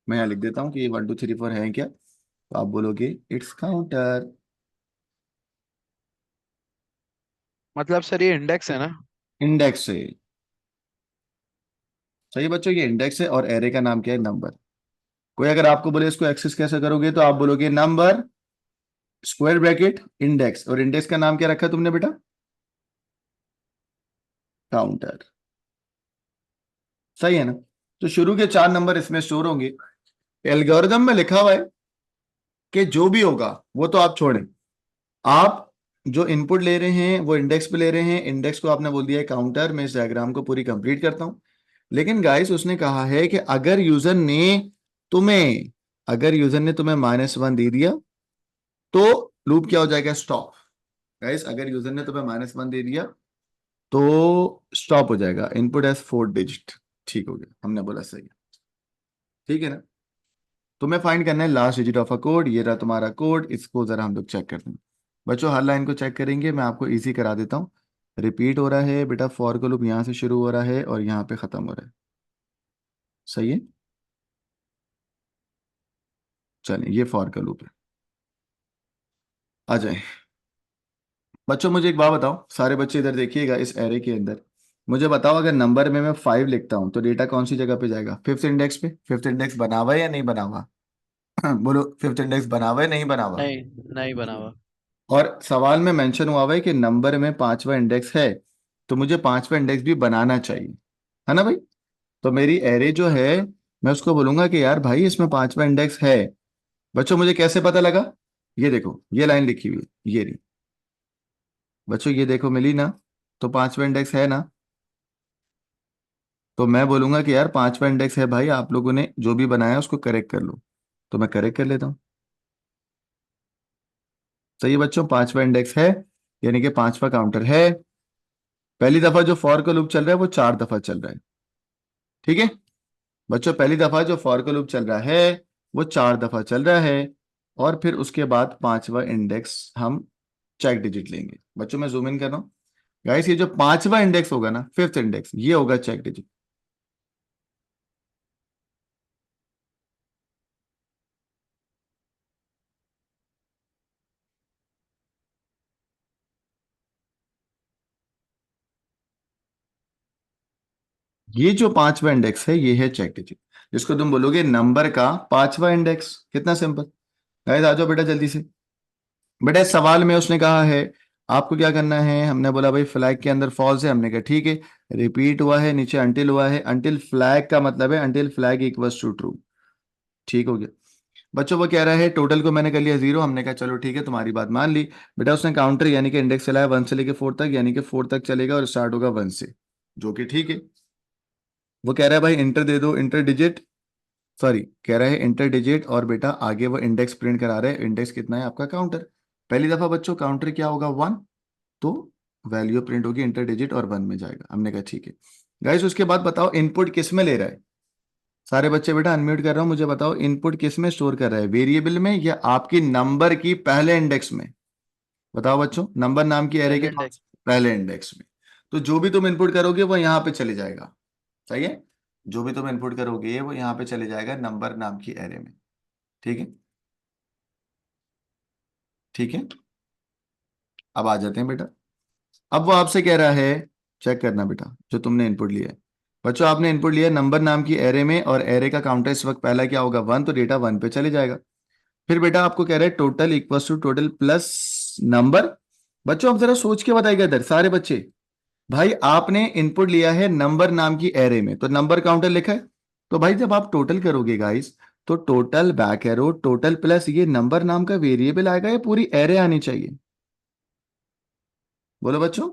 मैं यहाँ लिख देता हूँ कि ये 1 2 3 4 है क्या, तो आप बोलोगे इट्स काउंटर। मतलब सर ये इंडेक्स है ना? इंडेक्स है। सही बच्चों, ये इंडेक्स है और एरे का नाम क्या है? नंबर। कोई अगर आपको बोले इसको एक्सेस कैसे करोगे, तो आप बोलोगे नंबर स्क्वायर ब्रैकेट इंडेक्स, और इंडेक्स का नाम क्या रखा तुमने बेटा? काउंटर। सही है ना? तो शुरू के 4 नंबर इसमें स्टोर होंगे। एल्गोरिदम में लिखा हुआ है कि जो भी होगा वो तो आप छोड़ें, आप जो इनपुट ले रहे हैं वो इंडेक्स पे ले रहे हैं, इंडेक्स को आपने बोल दिया है काउंटर। मैं इस डायग्राम को पूरी कंप्लीट करता हूं। लेकिन गाइस उसने कहा है कि अगर यूजर ने तुम्हें -1 दे दिया तो लूप क्या हो जाएगा? स्टॉप। गाइस अगर यूजर ने तुम्हें -1 दे दिया तो स्टॉप हो जाएगा। Input as 4 digit. ठीक हो गया, हमने बोला सही है। ठीक है ना? तुम्हें फाइंड करना है last digit of a code. ये रहा तुम्हारा कोड, इसको जरा हम लोग चेक करते हैं। बच्चों हर लाइन को चेक करेंगे, मैं आपको इजी करा देता हूँ। रिपीट हो रहा है बेटा, फॉर का लूप यहाँ से शुरू हो रहा है और यहाँ पे खत्म हो रहा है। सही है? चलिए ये फॉर का लूप है। आ जाए बच्चों, मुझे एक बात बताओ, सारे बच्चे इधर देखिएगा इस एरे के अंदर। मुझे बताओ अगर नंबर में मैं 5 लिखता हूं तो डेटा कौन सी जगह पे जाएगा? 5th इंडेक्स पे। 5th इंडेक्स बना हुआ है या नहीं बना हुआ? बोलो, 5th इंडेक्स बना हुआ है नहीं बना हुआ? नहीं, नहीं बना हुआ। और सवाल में मेंशन हुआ हुआ है कि नंबर में 5वां इंडेक्स है, तो मुझे 5वां इंडेक्स भी बनाना चाहिए, है ना भाई? तो मेरी एरे जो है, मैं उसको बोलूंगा कि यार भाई इसमें 5वां इंडेक्स है। बच्चों मुझे कैसे पता लगा? ये देखो, ये लाइन लिखी हुई है, ये रही। बच्चों ये देखो, मिली ना? तो 5वां इंडेक्स है ना? तो मैं बोलूंगा कि यार 5वां इंडेक्स है भाई, आप लोगों ने जो भी बनाया उसको करेक्ट कर लो। तो मैं करेक्ट कर लेता हूँ। सही है बच्चों, 5वां इंडेक्स है, यानी कि 5वां काउंटर है। पहली दफा जो फॉर का लूप चल रहा है वो 4 दफा चल रहा है। ठीक है बच्चों, पहली दफा जो फॉर का लूप चल रहा है वो 4 दफा चल रहा है, और फिर उसके बाद 5वां इंडेक्स हम चेक डिजिट लेंगे। बच्चों मैं जूम इन कर रहा हूँ। गाइस ये जो 5वां इंडेक्स होगा ना, 5th इंडेक्स, ये होगा चेक डिजिट। ये जो 5वां इंडेक्स है ये है चेक डिजिट, जिसको तुम बोलोगे नंबर का 5वां इंडेक्स। कितना सिंपल। गाइस आ जाओ बेटा जल्दी से। बेटा इस सवाल में उसने कहा है आपको क्या करना है। हमने बोला भाई फ्लैग के अंदर फॉल्स है, हमने कहा ठीक है। रिपीट हुआ है, नीचे अंटिल हुआ है, अंटिल फ्लैग का मतलब है until flag equals to true. ठीक हो गया बच्चों। वो कह रहा है टोटल को मैंने कर लिया 0, हमने कहा चलो ठीक है, तुम्हारी बात मान ली। बेटा उसने काउंटर यानी कि इंडेक्स चलाया 1 से लेके 4 तक, यानी कि 4 तक चलेगा और स्टार्ट होगा 1 से, जो कि ठीक है। वो कह रहा है भाई इंटर दे दो, इंटर डिजिट, सॉरी कह रहा है इंटर डिजिट, और बेटा आगे वो इंडेक्स प्रिंट करा रहे हैं। इंडेक्स कितना है आपका? काउंटर। पहली दफा बच्चों काउंटर क्या होगा? 1, तो वैल्यू प्रिंट होगी इंटर डिजिट और 1 में जाएगा। हमने कहा ठीक है। गाइस उसके बाद बताओ इनपुट किस में ले रहा है? सारे बच्चे बेटा अनम्यूट कर रहा हूं, मुझे बताओ इनपुट किस में स्टोर कर रहा है? वेरिएबल में या आपकी नंबर की पहले इंडेक्स में? बताओ बच्चों, नंबर नाम की एरे पहले के इंडेक्स। पहले इंडेक्स में। तो जो भी तुम इनपुट करोगे वो यहां पे चले जाएगा। सही है? जो भी तुम इनपुट करोगे वो यहां पे चले जाएगा नंबर नाम की एरे में। ठीक है? ठीक है, अब आ जाते हैं बेटा। अब वो आपसे कह रहा है चेक करना बेटा जो तुमने इनपुट लिया है। बच्चों आपने इनपुट लिया नंबर नाम की एरे में, और एरे का काउंटर इस वक्त पहला क्या होगा? 1, तो डेटा 1 पे चले जाएगा। फिर बेटा आपको कह रहा है total equals to total plus number. बच्चों आप जरा सोच के बताइएगा इधर सारे बच्चे। भाई आपने इनपुट लिया है नंबर नाम की एरे में, तो नंबर काउंटर लिखा है। तो भाई जब आप टोटल करोगे गाइस, तो total back arrow total plus ये नंबर नाम का वेरिएबल आएगा, या पूरी एरे आनी चाहिए? बोलो बच्चों।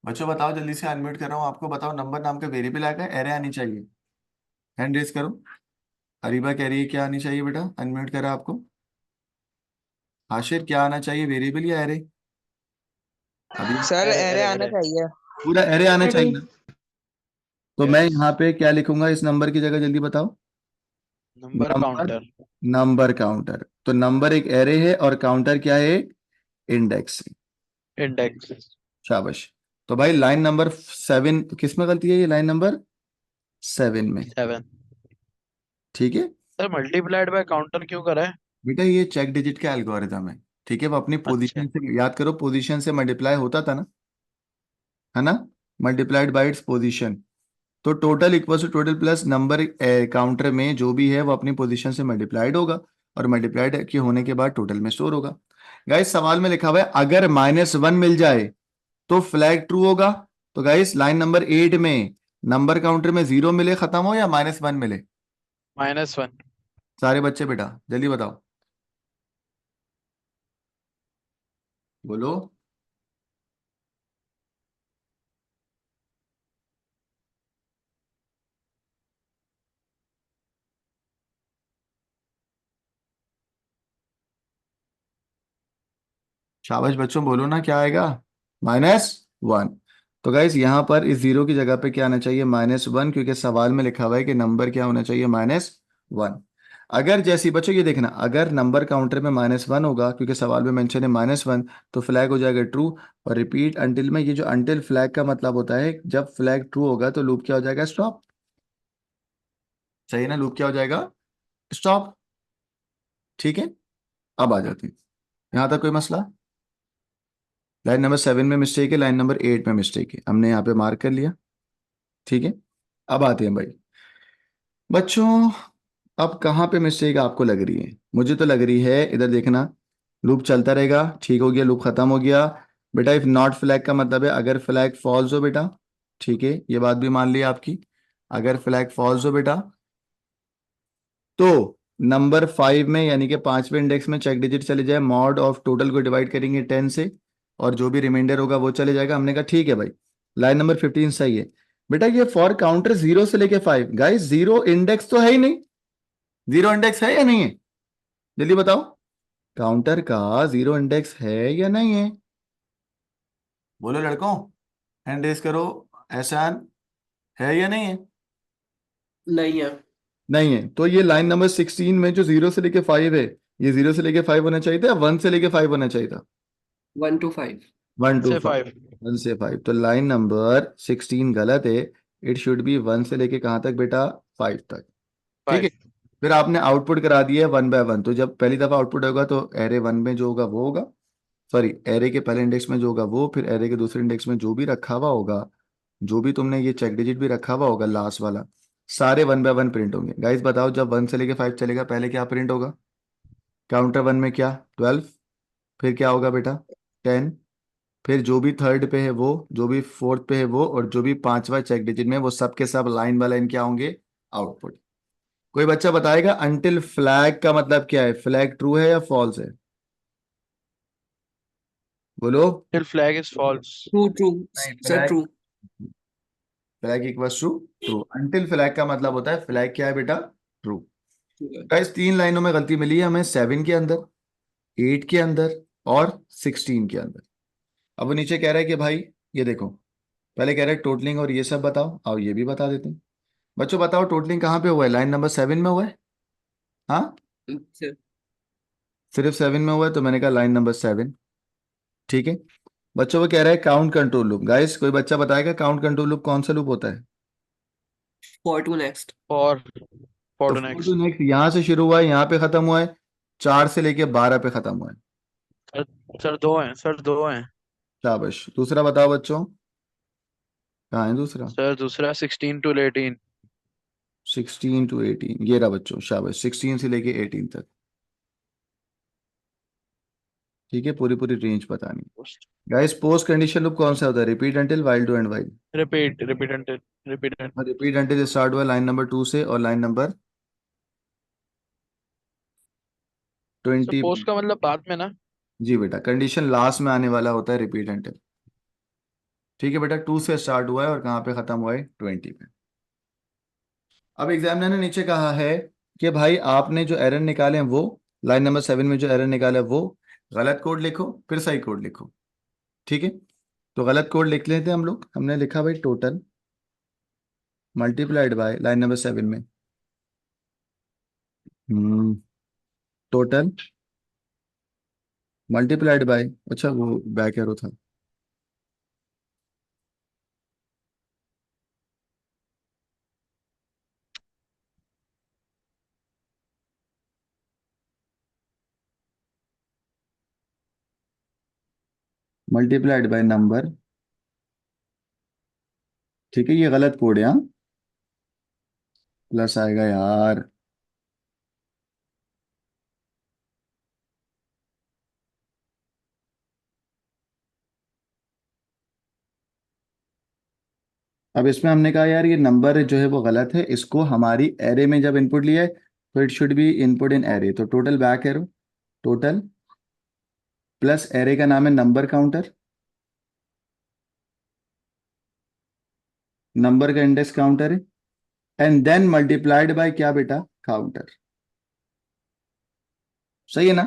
बच्चों बताओ जल्दी से, अनम्यूट कर रहा हूँ आपको। बताओ नंबर नाम का वेरिएबल आएगा, एरे आनी चाहिए? हैंड रेस करो। अरीबा कह रही है क्या आनी चाहिए बेटा? अनम्यूट करा आपको। आशिर क्या आना चाहिए, वेरिएबल या एरे? अभी सर एरे एरे एरे आना एरे चाहिए। पूरा एरे आना चाहिए ना? तो मैं यस। यहाँ पे क्या लिखूंगा इस नंबर की जगह, जल्दी बताओ। Number number, counter. Number counter. तो नंबर एक एरे है और काउंटर क्या है? इंडेक्स है। इंडेक्स। शाबाश। तो भाई लाइन नंबर 7 किस में गलती है? ये लाइन नंबर 7 में। 7। ठीक है सर मल्टीप्लाइड बाय काउंटर क्यों करा है? बेटा, ये चेक डिजिट का एल्गोरिथम है। ठीक है, वो अपनी अच्छा। पोजीशन से, याद करो पोजीशन से मल्टीप्लाई होता था ना, है ना? Multiplied by its position. तो total equal to total plus number counter में जो भी है वो अपनी पोजीशन से मल्टीप्लाइड होगा। और मल्टीप्लाइड के होने के बाद टोटल में स्टोर होगा। गाइस सवाल में लिखा हुआ है अगर -1 मिल जाए तो फ्लैग ट्रू होगा। तो गाइस लाइन नंबर 8 में नंबर काउंटर में 0 मिले खत्म हो या -1 मिले? -1। सारे बच्चे बेटा जल्दी बताओ, बोलो। शाबाश बच्चों, बोलो ना क्या आएगा? -1। तो गाइस यहाँ पर इस जीरो की जगह पे क्या आना चाहिए? -1, क्योंकि सवाल में लिखा हुआ है कि नंबर क्या होना चाहिए? -1। अगर जैसी बच्चों ये देखना, अगर नंबर काउंटर में -1 होगा क्योंकि सवाल में मेंशन है -1, तो फ्लैग हो जाएगा ट्रू। और रिपीट अंटिल में ये जो अंटिल फ्लैग का मतलब होता है जब फ्लैग ट्रू होगा तो लूप क्या हो जाएगा? स्टॉप। सही है ना? लूप क्या हो जाएगा? स्टॉप। ठीक है, अब आ जाते हैं, यहाँ तक कोई मसला? लाइन नंबर 7 में मिस्टेक है, लाइन नंबर 8 में मिस्टेक है, हमने यहाँ पे मार्क कर लिया। ठीक है, अब आते हैं भाई बच्चों, अब कहाँ पे मिस्टेक आपको लग रही है? मुझे तो लग रही है इधर देखना, लूप चलता रहेगा, ठीक हो गया, लूप खत्म हो गया। बेटा इफ नॉट फ्लैग का मतलब है अगर फ्लैग फॉल्स हो बेटा, ठीक है, ये बात भी मान ली आपकी। अगर फ्लैग फॉल्स हो बेटा तो नंबर 5 में यानी कि 5वें इंडेक्स में चेक डिजिट चले जाए, मॉड ऑफ टोटल को डिवाइड करेंगे 10 से और जो भी रिमाइंडर होगा वो चले जाएगा। हमने कहा ठीक है भाई, लाइन नंबर 15 सही है। बेटा ये फॉर काउंटर 0 से लेके 5, गाइस 0 इंडेक्स तो है ही नहीं। 0 इंडेक्स है या नहीं है? जल्दी बताओ, काउंटर का 0 इंडेक्स है या नहीं है? बोलो लड़कों, हैंड रेस करो। एहसान, है या नहीं है? नहीं है। नहीं है। तो ये लाइन नंबर 16 में जो 0 से लेके 5 है, ये 0 से लेके 5 होना चाहिए था, 1 से लेके 5 होना चाहिए था? 1 to 5। 1 to से 5। 5। 1 से 5, तो लाइन नंबर 16 गलत है। इट शुड बी 1 से लेके कहाँ तक बेटा? 5 तक। ठीक है, 5। फिर आपने आउटपुट करा दिया है 1 बाय 1। तो जब पहली दफा आउटपुट होगा तो एरे 1 में जो होगा वो होगा, सॉरी एरे के पहले इंडेक्स में जो होगा वो, फिर एरे के दूसरे इंडेक्स में जो भी रखा हुआ होगा, जो भी तुमने ये चेक डिजिट भी रखा हुआ होगा लास्ट वाला, सारे 1 बाय 1 प्रिंट होंगे। गाइस बताओ, जब 1 से लेके 5 चलेगा पहले क्या प्रिंट होगा? काउंटर 1 में क्या? 12। फिर क्या होगा बेटा? 10। फिर जो भी थर्ड पे है वो, जो भी फोर्थ पे है वो, और जो भी पांचवा चेक डिजिट में, वो सब के सब लाइन बाय लाइन क्या होंगे? आउटपुट। कोई बच्चा बताएगा अंटिल फ्लैग का मतलब क्या है? फ्लैग ट्रू है या फॉल्स है? बोलो। Till flag is false. True true. नहीं, sir flag, true. Flag equals to true. Until flag का मतलब होता है फ्लैग क्या है बेटा? ट्रू। गाइस 3 लाइनों में गलती मिली है हमें, 7 के अंदर, 8 के अंदर और 16 के अंदर। अब वो नीचे कह रहा है कि भाई ये देखो, पहले कह रहा है टोटलिंग और ये सब बताओ, और ये भी बता देते हैं। बच्चों बताओ टोटलिंग कहाँ पे हुआ है? लाइन नंबर 7 में हुआ है? हाँ, सर सिर्फ 7 में हुआ है, तो मैंने कहा लाइन नंबर 7। ठीक है बच्चों, वो कह रहा है काउंट कंट्रोल लूप। गाइस कोई बच्चा बताएगा काउंट कंट्रोल लूप कौन सा लूप होता है? For to next. For for तो to four to next. Next यहाँ से शुरू हुआ है, यहाँ पे खत्म हुआ है, 4 से लेके 12 पे खत्म हुआ है। सर सर दो हैं, सर दो हैं। शाबाश। दूसरा बताओ बच्चों, कहाँ है दूसरा? सर दूसरा 16 to 18। 16 to 18, ये रहा बच्चों, शाबाश, 16 से लेके 18 तक। ठीक है, पूरी पूरी रेंज बतानी। गाइस पोस्ट कंडीशन लूप कौन सा होता है? Repeat until, while do and while. Repeat until. Repeat until. Repeat until start हुआ लाइन नंबर 2 से और लाइन नंबर सर 20। पोस्ट का मतलब बाद में ना। जी बेटा, कंडीशन लास्ट में आने वाला होता है रिपीट अंटिल। ठीक है बेटा, 2 से स्टार्ट हुआ है और कहाँ पे खत्म हुआ है? 20 पे। अब एग्जामिनर ने नीचे कहा है कि भाई आपने जो एरर निकाले हैं वो, लाइन नंबर 7 में जो एरर निकाला है वो, गलत कोड लिखो फिर सही कोड लिखो। ठीक है, तो गलत कोड लिख लेते हैं हम लोग। हमने लिखा भाई total multiplied by, line number 7 में, टोटल मल्टीप्लाइड बाय, अच्छा वो बैक एरो था। Multiplied by number. ठीक है, ये गलत कोड है, हाँ, प्लस आएगा यार। अब इसमें हमने कहा यार ये नंबर जो है वो गलत है, इसको हमारी एरे में जब इनपुट लिया है तो it should be input in array, तो total back arrow, total plus array का नाम है नंबर काउंटर, नंबर का इंडेक्स काउंटर है, एंड देन मल्टीप्लाइड बाय क्या बेटा, काउंटर। सही है ना?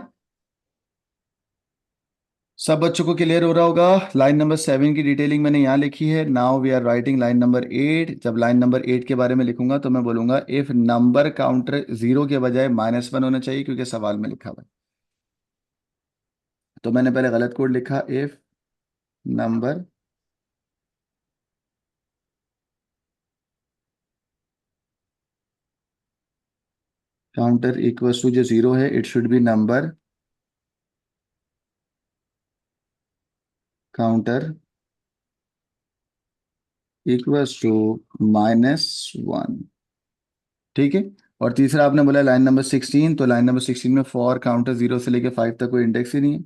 सब बच्चों को क्लियर हो रहा होगा। लाइन नंबर 7 की डिटेलिंग मैंने यहाँ लिखी है। Now we are writing line number 8। जब लाइन नंबर 8 के बारे में लिखूंगा तो मैं बोलूंगा इफ नंबर काउंटर 0 के बजाय -1 होना चाहिए, क्योंकि सवाल में लिखा हुआ है। तो मैंने पहले गलत कोड लिखा, if number counter equals to जो 0 है it should be number counter equals to -1। ठीक है। और तीसरा आपने बोला लाइन नंबर 16, तो लाइन नंबर 16 में फॉर काउंटर 0 से लेके 5 तक कोई इंडेक्स ही नहीं है।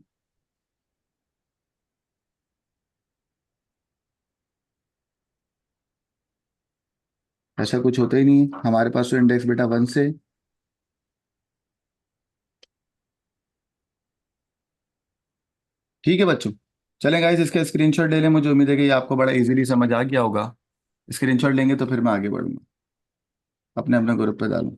ऐसा कुछ होता ही नहीं है हमारे पास, तो इंडेक्स बेटा 1 से। ठीक है बच्चों, चलें गाइस इसका स्क्रीनशॉट ले लें। मुझे उम्मीद है कि ये आपको बड़ा इजीली समझ आ गया होगा। स्क्रीनशॉट लेंगे तो फिर मैं आगे बढ़ूंगा, अपने अपने ग्रुप पे डालूं।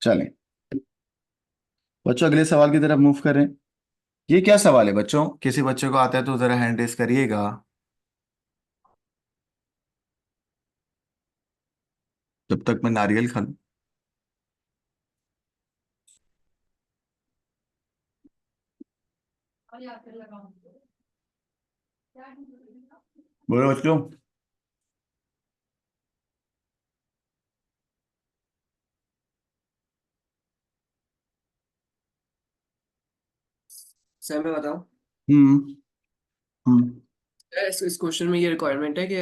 चलें बच्चों, अगले सवाल की तरफ मूव करें। ये क्या सवाल है बच्चों? किसी बच्चे को आता है तो जरा हैंड रेस करिएगा। जब तक मैं नारियल खा लूं। बोलो बच्चों। सर मैं बताऊं, हम्म। हम्म। इस क्वेश्चन में ये रिक्वायरमेंट है कि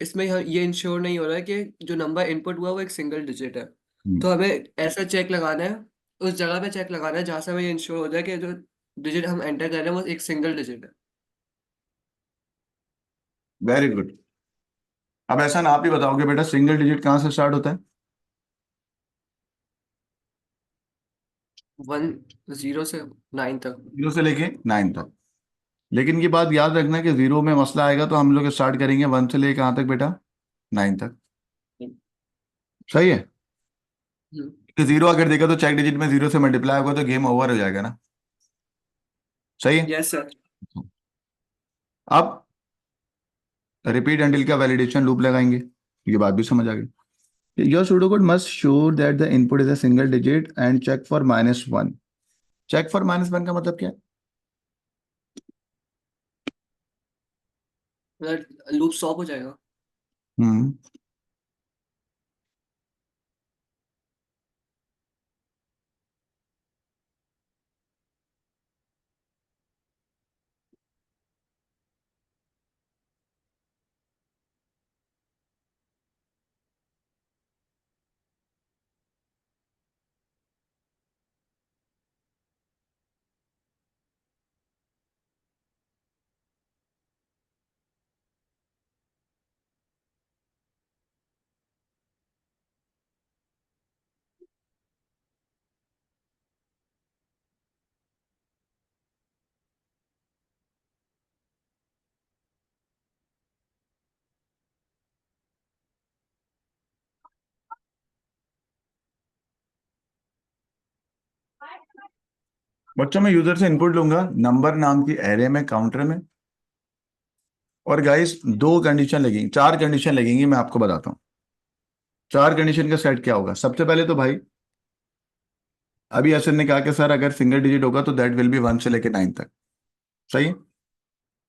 इसमें ये इंश्योर नहीं हो रहा है कि जो नंबर इनपुट हुआ वो एक सिंगल डिजिट है। तो हमें ऐसा चेक लगाना है, उस जगह पे चेक लगाना है जहां से हमें ये इंश्योर हो जाए कि जो डिजिट हम एंटर कर रहे हैं वो एक सिंगल डिजिट है। Very good. अब ऐसा ना आप ही बताओगे बेटा, सिंगल डिजिट कहाँ से स्टार्ट होता है? 0 से 9 तक। 0 से लेके 9 तक। लेकिन ये बात याद रखना कि 0 में मसला आएगा तो हम लोग स्टार्ट करेंगे 1 से लेके कहाँ तक बेटा, 9 तक। सही है? हम्म, कि 0 अगर देखा तो चेक डिजिट में 0 से मल्टीप्लाई होगा तो गेम ओवर हो जाएगा ना। सही है? Yes sir. अब रिपीट अंटिल का वैलिडेशन लूप लगाएंगे, ये बात भी समझ आ गई। Your pseudocode must show that the input is a single digit and check for -1। Check for -1 का मतलब क्या है? लूप स्टॉप हो जाएगा। हम्म। बच्चों मैं यूजर से इनपुट लूंगा नंबर नाम की एरे में, काउंटर में। और गाइस 2 कंडीशन लगेंगी, 4 कंडीशन लगेंगी, मैं आपको बताता हूँ। 4 कंडीशन का सेट क्या होगा। सबसे पहले तो भाई अभी असर ने कहा कि सर अगर सिंगल डिजिट होगा तो दैट विल बी 1 से लेके 9 तक। सही है?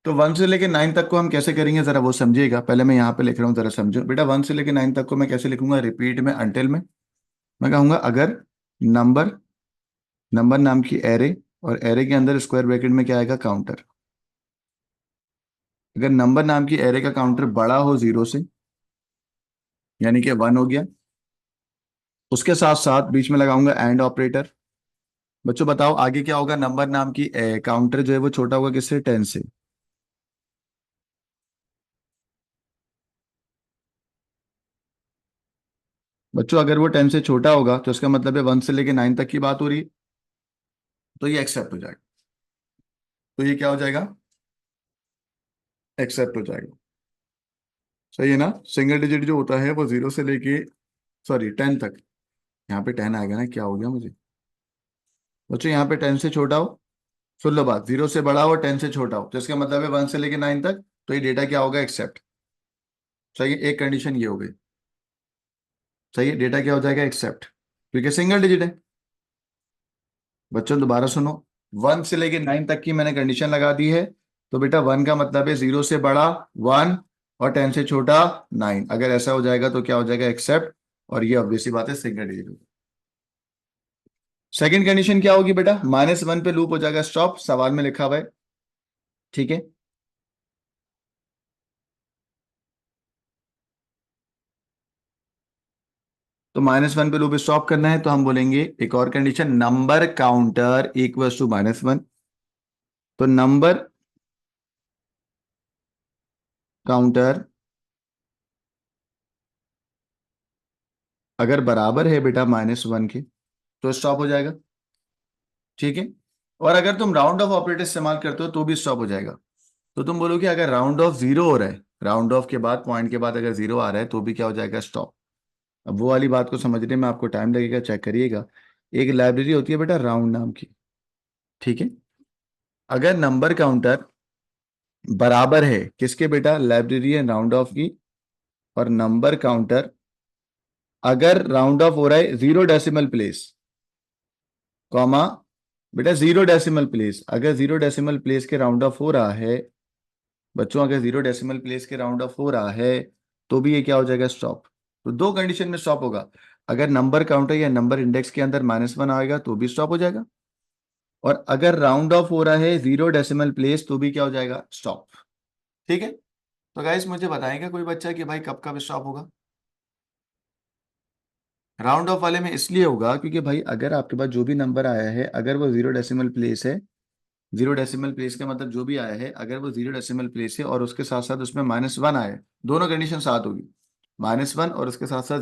तो 1 से लेके 9 तक को हम कैसे करेंगे जरा वो समझिएगा। पहले मैं यहाँ पे लिख रहा हूँ, जरा समझो बेटा। 1 से लेके 9 तक को मैं कैसे लिखूंगा, रिपीट में अंटिल में मैं कहूंगा अगर नंबर, नंबर नाम की एरे, और एरे के अंदर स्क्वायर ब्रैकेट में क्या आएगा, काउंटर। अगर नंबर नाम की एरे का काउंटर बड़ा हो 0 से, यानी कि 1 हो गया, उसके साथ साथ बीच में लगाऊंगा एंड ऑपरेटर। बच्चों बताओ आगे क्या होगा, नंबर नाम की काउंटर जो है वो छोटा होगा किससे, 10 से। बच्चों अगर वो 10 से छोटा होगा तो इसका मतलब है 1 से लेके 9 तक की बात हो रही है, तो ये एक्सेप्ट हो जाएगा। तो ये क्या हो जाएगा, एक्सेप्ट हो जाएगा। सही है ना। सिंगल डिजिट जो होता है वो 0 से लेके, सॉरी 10 तक, यहाँ पे 10 आएगा ना, क्या हो गया मुझे बच्चों, यहाँ पे 10 से छोटा हो, सुन लो बात, 0 से बड़ा हो 10 से छोटा हो, तो इसका मतलब है 1 से लेके 9 तक, तो ये डेटा क्या होगा, एक्सेप्ट। सही है, एक कंडीशन ये हो गई। सही है, डेटा क्या हो जाएगा, एक्सेप्ट, क्योंकि सिंगल डिजिट है। बच्चों दोबारा सुनो, 1 से लेके 9 तक की मैंने कंडीशन लगा दी है, तो बेटा 1 का मतलब है 0 से बड़ा 1 और 10 से छोटा 9। अगर ऐसा हो जाएगा तो क्या हो जाएगा, एक्सेप्ट, और ये ऑब्वियसली बात है सिंगल डिजिट होगी। सेकंड कंडीशन क्या होगी बेटा, -1 पे लूप हो जाएगा स्टॉप, सवाल में लिखा हुआ है। ठीक है, तो -1 पे लूप स्टॉप करना है, तो हम बोलेंगे एक और condition, number counter equals to -1। तो नंबर काउंटर अगर बराबर है बेटा -1 के, तो स्टॉप हो जाएगा। ठीक है, और अगर तुम राउंड ऑफ ऑपरेटर इस्तेमाल करते हो तो भी स्टॉप हो जाएगा। तो तुम बोलोगे अगर राउंड ऑफ 0 हो रहा है, राउंड ऑफ के बाद पॉइंट के बाद अगर 0 आ रहा है तो भी क्या हो जाएगा, स्टॉप। अब वो वाली बात को समझने में आपको टाइम लगेगा, चेक करिएगा। एक लाइब्रेरी होती है बेटा राउंड नाम की, ठीक है। अगर नंबर काउंटर बराबर है किसके बेटा, लाइब्रेरी है राउंड ऑफ की, और नंबर काउंटर अगर राउंड ऑफ हो रहा है 0 डेसिमल प्लेस, कॉमा बेटा 0 डेसिमल प्लेस, अगर 0 डेसिमल प्लेस के राउंड ऑफ हो रहा है बच्चों, अगर 0 डेसिमल प्लेस के राउंड ऑफ हो रहा है तो भी ये क्या हो जाएगा, स्टॉप। तो दो कंडीशन में स्टॉप होगा, अगर नंबर काउंटर या नंबर इंडेक्स के अंदर -1 आएगा तो भी स्टॉप हो जाएगा, और अगर राउंड ऑफ हो रहा है 0 डेसिमल प्लेस तो भी क्या हो जाएगा, स्टॉप। ठीक है, तो गाइस मुझे बताएंगे कोई बच्चा कि भाई कब कब स्टॉप होगा। राउंड ऑफ वाले में इसलिए होगा क्योंकि भाई अगर आपके पास जो भी नंबर आया है अगर वो 0 डेसिमल प्लेस है, 0 डेसिमल प्लेस का मतलब जो भी आया है अगर वो 0 डेसिमल प्लेस है और उसके साथ साथ उसमें -1 आया है, दोनों कंडीशन साथ होगी, -1 और उसके साथ साथ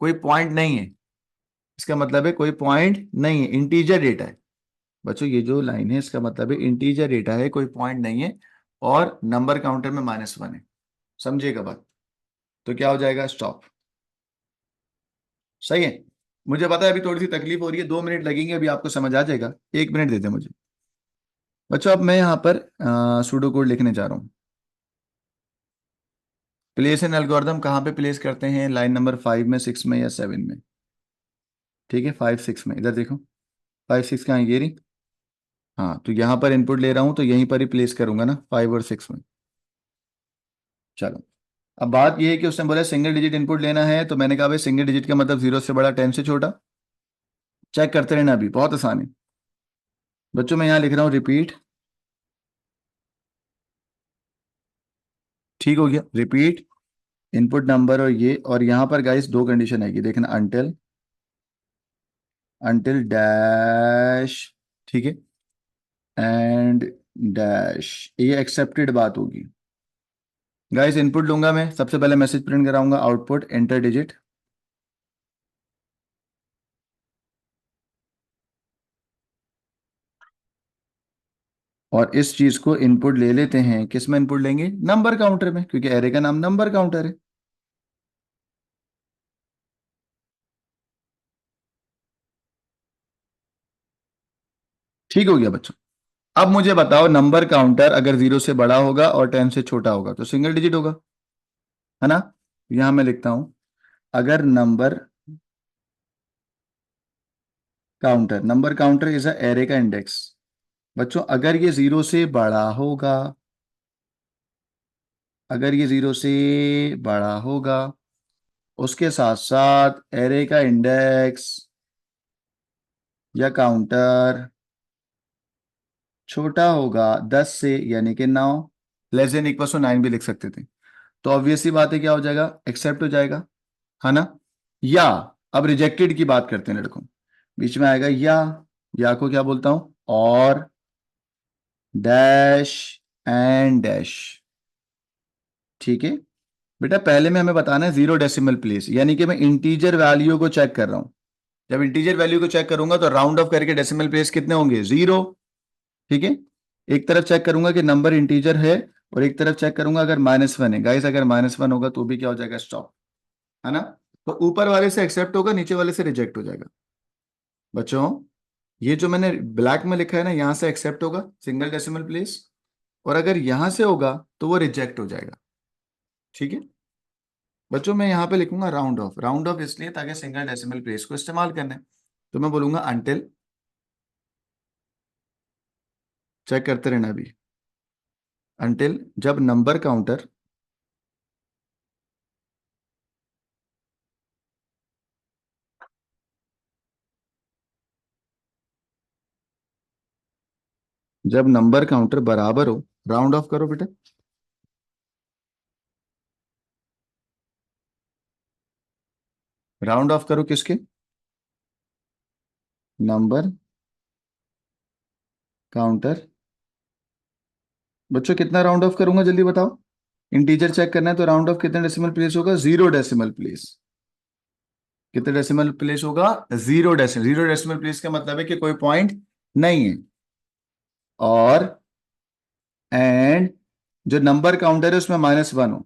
कोई पॉइंट नहीं है, इसका मतलब है कोई पॉइंट नहीं है, इंटीजर डेटा है। बच्चों ये जो लाइन है इसका मतलब है इंटीजर डेटा है, कोई पॉइंट नहीं है, और नंबर काउंटर में -1 है, समझिएगा बात। तो क्या हो जाएगा, स्टॉप। सही है, मुझे पता है अभी थोड़ी सी तकलीफ हो रही है, 2 मिनट लगेंगे, अभी आपको समझ आ जाएगा, 1 मिनट दे दे मुझे। बच्चों अब मैं यहाँ पर सूडो कोड लिखने जा रहा हूँ। प्लेस एन एल्गोरिथम कहाँ पे प्लेस करते हैं, लाइन नंबर 5 में, 6 में या 7 में। ठीक है, 5 6 में, इधर देखो 5 6 कहाँ है, ये रही। हाँ, तो यहाँ पर इनपुट ले रहा हूँ तो यहीं पर ही प्लेस करूंगा ना, 5 और 6 में। चलो, अब बात ये है कि उसने बोला सिंगल डिजिट इनपुट लेना है, तो मैंने कहा भाई सिंगल डिजिट का मतलब 0 से बड़ा 10 से छोटा। चेक करते रहना, अभी बहुत आसान है बच्चों। मैं यहाँ लिख रहा हूँ रिपीट, ठीक हो गया, रिपीट इनपुट नंबर और ये, और यहाँ पर गाइस दो कंडीशन आएगी देखना, अनटिल, अनटिल डैश, ठीक है, एंड डैश, ये एक्सेप्टेड बात होगी। गाइस इनपुट लूंगा मैं, सबसे पहले मैसेज प्रिंट कराऊंगा, आउटपुट एंटर डिजिट, और इस चीज को इनपुट ले लेते हैं, किस में इनपुट लेंगे, नंबर काउंटर में, क्योंकि एरे का नाम नंबर काउंटर है। ठीक हो गया बच्चों। अब मुझे बताओ नंबर काउंटर अगर 0 से बड़ा होगा और 10 से छोटा होगा तो सिंगल डिजिट होगा, है ना। यहां मैं लिखता हूं, अगर number counter is a array का इंडेक्स, बच्चों अगर ये 0 से बड़ा होगा, अगर ये 0 से बड़ा होगा, उसके साथ साथ एरे का इंडेक्स या काउंटर छोटा होगा 10 से, यानी कि 9, लेस देन इक्वल टू 9 भी लिख सकते थे। तो ऑब्वियसली बात है क्या हो जाएगा, एक्सेप्ट हो जाएगा, है ना। या अब रिजेक्टेड की बात करते हैं लड़कों, बीच में आएगा या को क्या बोलता हूं, और डैश एंड डैश। ठीक है बेटा, पहले में हमें बताना है 0 डेसिमल प्लेस, यानी कि मैं इंटीजर वैल्यू को चेक कर रहा हूं। जब इंटीजर वैल्यू को चेक करूंगा तो राउंड ऑफ करके डेसिमल प्लेस कितने होंगे, 0। ठीक है, एक तरफ चेक करूंगा कि नंबर इंटीजर है, और एक तरफ चेक करूंगा अगर -1 है। गाइस अगर -1 होगा तो भी क्या हो जाएगा, स्टॉप, है ना। तो ऊपर वाले से एक्सेप्ट होगा, नीचे वाले से रिजेक्ट हो जाएगा। बच्चों ये जो मैंने ब्लैक में लिखा है ना, यहां से एक्सेप्ट होगा सिंगल डेसिमल प्लेस, और अगर यहां से होगा तो वो रिजेक्ट हो जाएगा। ठीक है बच्चों, मैं यहां पे लिखूंगा राउंड ऑफ, राउंड ऑफ इसलिए ताकि सिंगल डेसिमल प्लेस को इस्तेमाल करना है। तो मैं बोलूंगा अनटिल, चेक करते रहना अभी, अनटिल जब नंबर काउंटर जब नंबर काउंटर बराबर हो, राउंड ऑफ करो बेटा, राउंड ऑफ करो किसके, नंबर काउंटर। बच्चों कितना राउंड ऑफ करूंगा जल्दी बताओ, इंटीजर चेक करना है तो राउंड ऑफ कितने डेसिमल प्लेस होगा, 0 डेसिमल प्लेस। कितने डेसिमल प्लेस होगा, 0 डेसिमल। 0 डेसिमल प्लेस का मतलब है कि कोई पॉइंट नहीं है, और एंड जो नंबर काउंटर है उसमें -1 हो।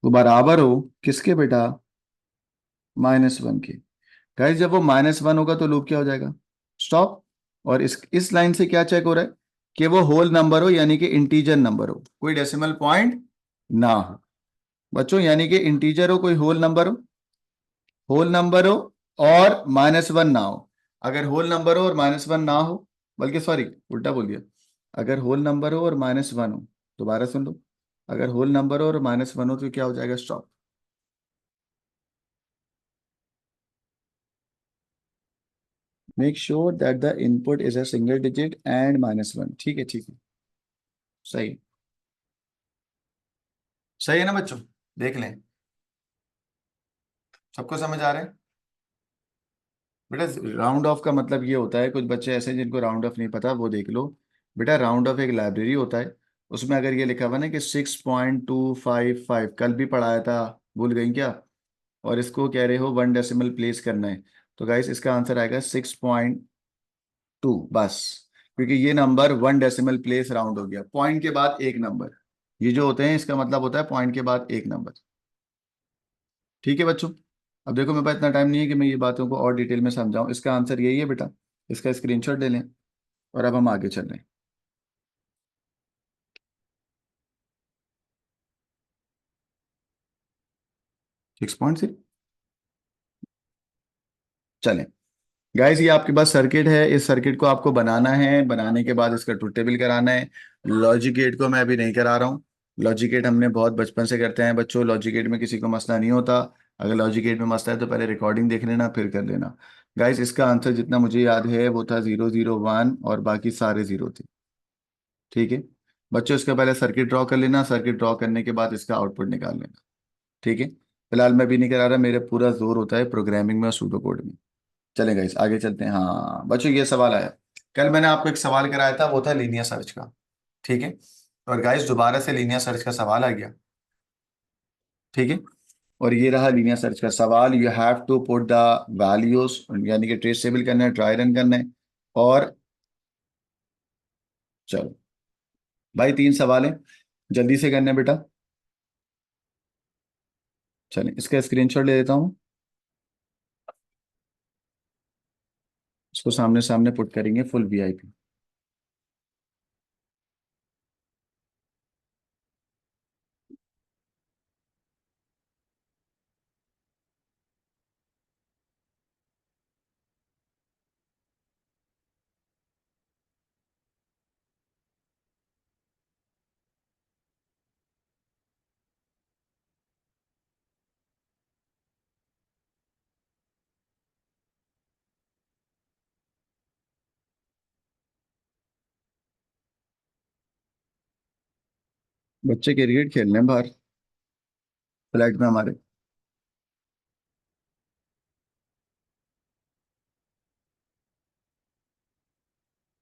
तो बराबर हो किसके बेटा, -1 के। गाइस जब वो -1 होगा तो लूप क्या हो जाएगा, स्टॉप। और इस लाइन से क्या चेक हो रहा है कि वो होल नंबर हो, यानी कि इंटीजर नंबर हो, कोई डेसिमल पॉइंट ना हो। बच्चों यानी कि इंटीजर हो, कोई होल नंबर हो, होल नंबर हो, और -1 ना हो। अगर होल नंबर हो और -1 ना हो, बल्कि सॉरी उल्टा बोल दिया, अगर होल नंबर हो और -1 हो, दोबारा सुन लो, अगर होल नंबर हो और -1 हो तो क्या हो जाएगा, stop. Make sure that the input is a single digit and -1। ठीक है, ठीक है, सही, सही है ना बच्चों, देख लें, सबको समझ आ रहा है। बेटा राउंड ऑफ का मतलब ये होता है, कुछ बच्चे ऐसे हैं जिनको राउंड ऑफ नहीं पता, वो देख लो। बेटा राउंड ऑफ एक लाइब्रेरी होता है, उसमें अगर ये लिखा हुआ ना कि 6.255, कल भी पढ़ाया था, भूल गई क्या, और इसको कह रहे हो 1 डेसिमल प्लेस करना है, तो गाइस इसका आंसर आएगा 6.2 बस, क्योंकि ये नंबर 1 डेसिमल प्लेस राउंड हो गया, पॉइंट के बाद एक नंबर, ये जो होते हैं इसका मतलब होता है पॉइंट के बाद एक नंबर। ठीक है बच्चों, अब देखो मेरे पास इतना टाइम नहीं है कि मैं ये बातों को और डिटेल में समझाऊं, इसका आंसर यही है बेटा, इसका स्क्रीनशॉट ले लें, और अब हम आगे चल रहे हैं। 6.6, चलें गाइस, ये आपके पास सर्किट है, इस सर्किट को आपको बनाना है, बनाने के बाद इसका ट्रुथ टेबल कराना है। लॉजिक गेट को मैं अभी नहीं करा रहा हूँ, लॉजिक गेट हमने बहुत बचपन से करते हैं बच्चों, लॉजिक गेट में किसी को मसला नहीं होता। अगर लॉजिक गेट में मसला है तो पहले रिकॉर्डिंग देख लेना फिर कर लेना। गाइस इसका आंसर जितना मुझे याद है वो था 001, और बाकी सारे जीरो थे। ठीक है बच्चों, इसका पहले सर्किट ड्रॉ कर लेना, सर्किट ड्रॉ करने के बाद इसका आउटपुट निकाल लेना। ठीक है, फिलहाल मैं भी नहीं करा रहा, मेरे पूरा जोर होता है प्रोग्रामिंग में और सूडो कोड में। चलेगा इस आगे चलते हैं। हाँ बच्चों ये सवाल आया, कल मैंने आपको एक सवाल कराया था, वो था लीनियर सर्च का। ठीक है, और गाइस दोबारा से लीनियर सर्च का सवाल आ गया। ठीक है, और ये रहा लीनियर सर्च का सवाल, you have to put the values, यानी कि ट्रेस टेबल करना है, ट्राई रन करना है, और चलो भाई 3 सवाल है, जल्दी से करना है बेटा। चलें इसका स्क्रीनशॉट ले लेता हूँ, इसको सामने सामने पुट करेंगे फुल वीआईपी। बच्चे क्रिकेट खेल रहे हैं बाहर फ्लैट में हमारे।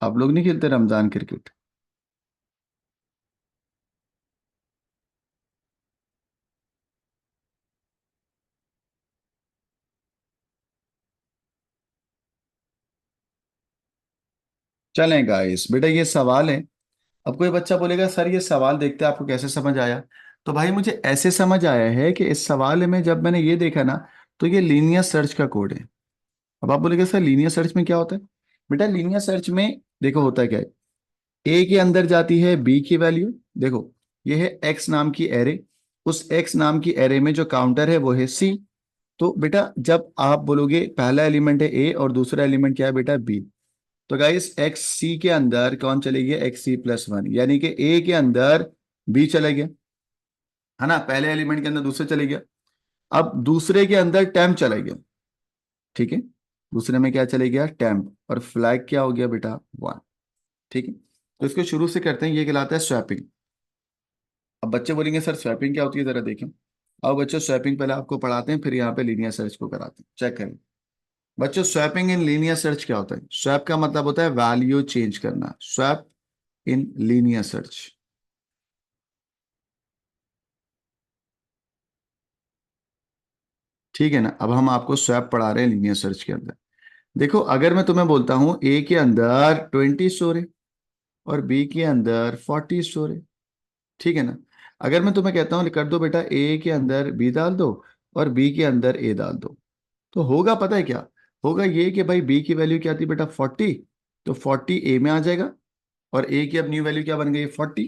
आप लोग नहीं खेलते रमजान क्रिकेट? चलें गाइस, बेटा ये सवाल है। अब कोई बच्चा बोलेगा सर ये सवाल देखते आपको कैसे समझ आया? तो भाई मुझे ऐसे समझ आया है कि इस सवाल में जब मैंने ये देखा ना, तो ये लीनियर सर्च का कोड है। अब आप बोलेंगे सर लीनियर सर्च में क्या होता है? बेटा लीनियर सर्च में देखो होता क्या है, ए के अंदर जाती है बी की वैल्यू। देखो ये है एक्स नाम की एरे, उस एक्स नाम की एरे में जो काउंटर है वो है सी। तो बेटा जब आप बोलोगे पहला एलिमेंट है ए और दूसरा एलिमेंट क्या है बेटा बी, तो गाइस एक्स सी के अंदर कौन चले गया? एक्स सी प्लस वन, यानी कि ए के अंदर बी चले गया, है ना, पहले एलिमेंट के अंदर दूसरे चले गया। अब दूसरे के अंदर टेम्प चला गया, ठीक है, दूसरे में क्या चले गया? टेम्प, और फ्लैग क्या हो गया बेटा? वन। ठीक है, तो इसको शुरू से करते हैं, ये कहलाता है स्वैपिंग। अब बच्चे बोलेंगे सर स्वैपिंग क्या होती है, जरा देखें। अब बच्चों स्वैपिंग पहले आपको पढ़ाते हैं, फिर यहाँ पे लीनियर सर्च को कराते हैं, चेक करें। बच्चों स्वैपिंग इन लीनियर सर्च क्या होता है? स्वैप का मतलब होता है वैल्यू चेंज करना, स्वैप इन लीनियर सर्च। ठीक है ना, अब हम आपको स्वैप पढ़ा रहे हैं लीनियर सर्च के अंदर। देखो अगर मैं तुम्हें बोलता हूं ए के अंदर 20 स्टोर है और बी के अंदर 40 स्टोर है, ठीक है ना, अगर मैं तुम्हें कहता हूं कर दो बेटा ए के अंदर बी डाल दो और बी के अंदर ए डाल दो, तो होगा पता है क्या? होगा ये कि भाई बी की वैल्यू क्या थी बेटा? 40, तो 40 ए में आ जाएगा, और ए की अब न्यू वैल्यू क्या बन गई? 40।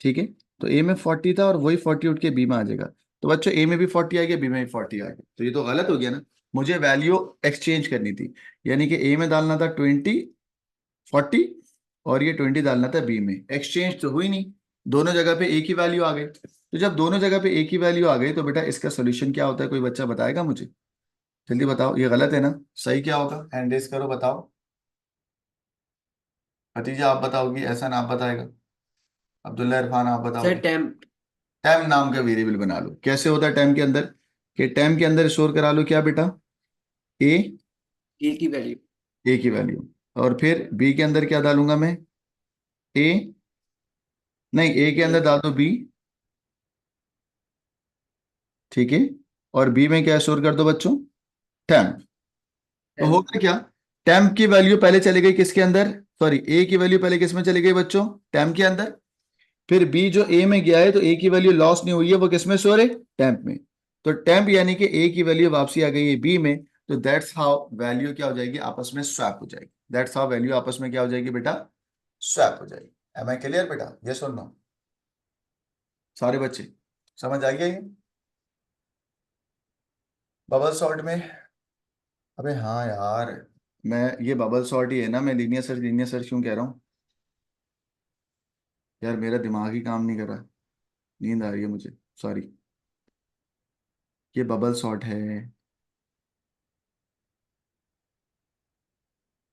ठीक है, तो ए में 40 था और वही 40 उठ के बी में आ जाएगा। तो बच्चों ए में भी 40 आ गया, बी में भी 40 आ गया, तो ये तो गलत हो गया ना। मुझे वैल्यू एक्सचेंज करनी थी, यानी कि ए में डालना था 20 40, और ये 20 डालना था बी में। एक्सचेंज तो हुई नहीं, दोनों जगह पे एक ही वैल्यू आ गई। तो जब दोनों जगह पे एक ही वैल्यू आ गई तो बेटा इसका सोल्यूशन क्या होता है? कोई बच्चा बताएगा मुझे? जल्दी बताओ, ये गलत है ना? सही क्या होगा? हैंड रेज करो, बताओ। खतीजा आप बताओगी, एहसान आप बताएगा, अब्दुल्ला इरफान आप सर बताओगे। टेम्प। टेम नाम का वेरिएबल बना लो। कैसे होता है टेम के अंदर? कि टेम के अंदर स्टोर करा लो क्या बेटा? ए, ए की वैल्यू। ए की वैल्यू, और फिर बी के अंदर क्या डालूंगा मैं? ए, नहीं ए के अंदर डाल दो बी, ठीक है, और बी में क्या स्टोर कर दो बच्चों? टेम्प। तो टेम्प। होगा क्या? टेम्प की वैल्यू पहले चली गई किसके अंदर? सॉरी, ए की वैल्यू पहले किस में चली गई बच्चों? टेम्प के अंदर। फिर बी जो ए में गया है तो ए की वैल्यू लॉस नहीं हुई है, वो किस में स्टोर है? टेम्प में। तो टेम्प यानी कि ए की वैल्यू वापसी आ गई है बी में, तो दैट्स हाउ वैल्यू क्या हो जाएगी? आपस में स्वैप हो जाएगी। दैट्स हाउ वैल्यू आपस में क्या हो जाएगी बेटा? स्वैप हो जाएगी। एम आई क्लियर बेटा? यस और नो? सारे बच्चे समझ आ गया ये? बबल सॉर्ट में, अबे हाँ यार, मैं ये बबल सॉर्ट ही है ना, मैं लीनियर सर्च क्यों कह रहा हूँ यार? मेरा दिमाग ही काम नहीं कर रहा, नींद आ रही है मुझे, सॉरी। ये बबल सॉर्ट है,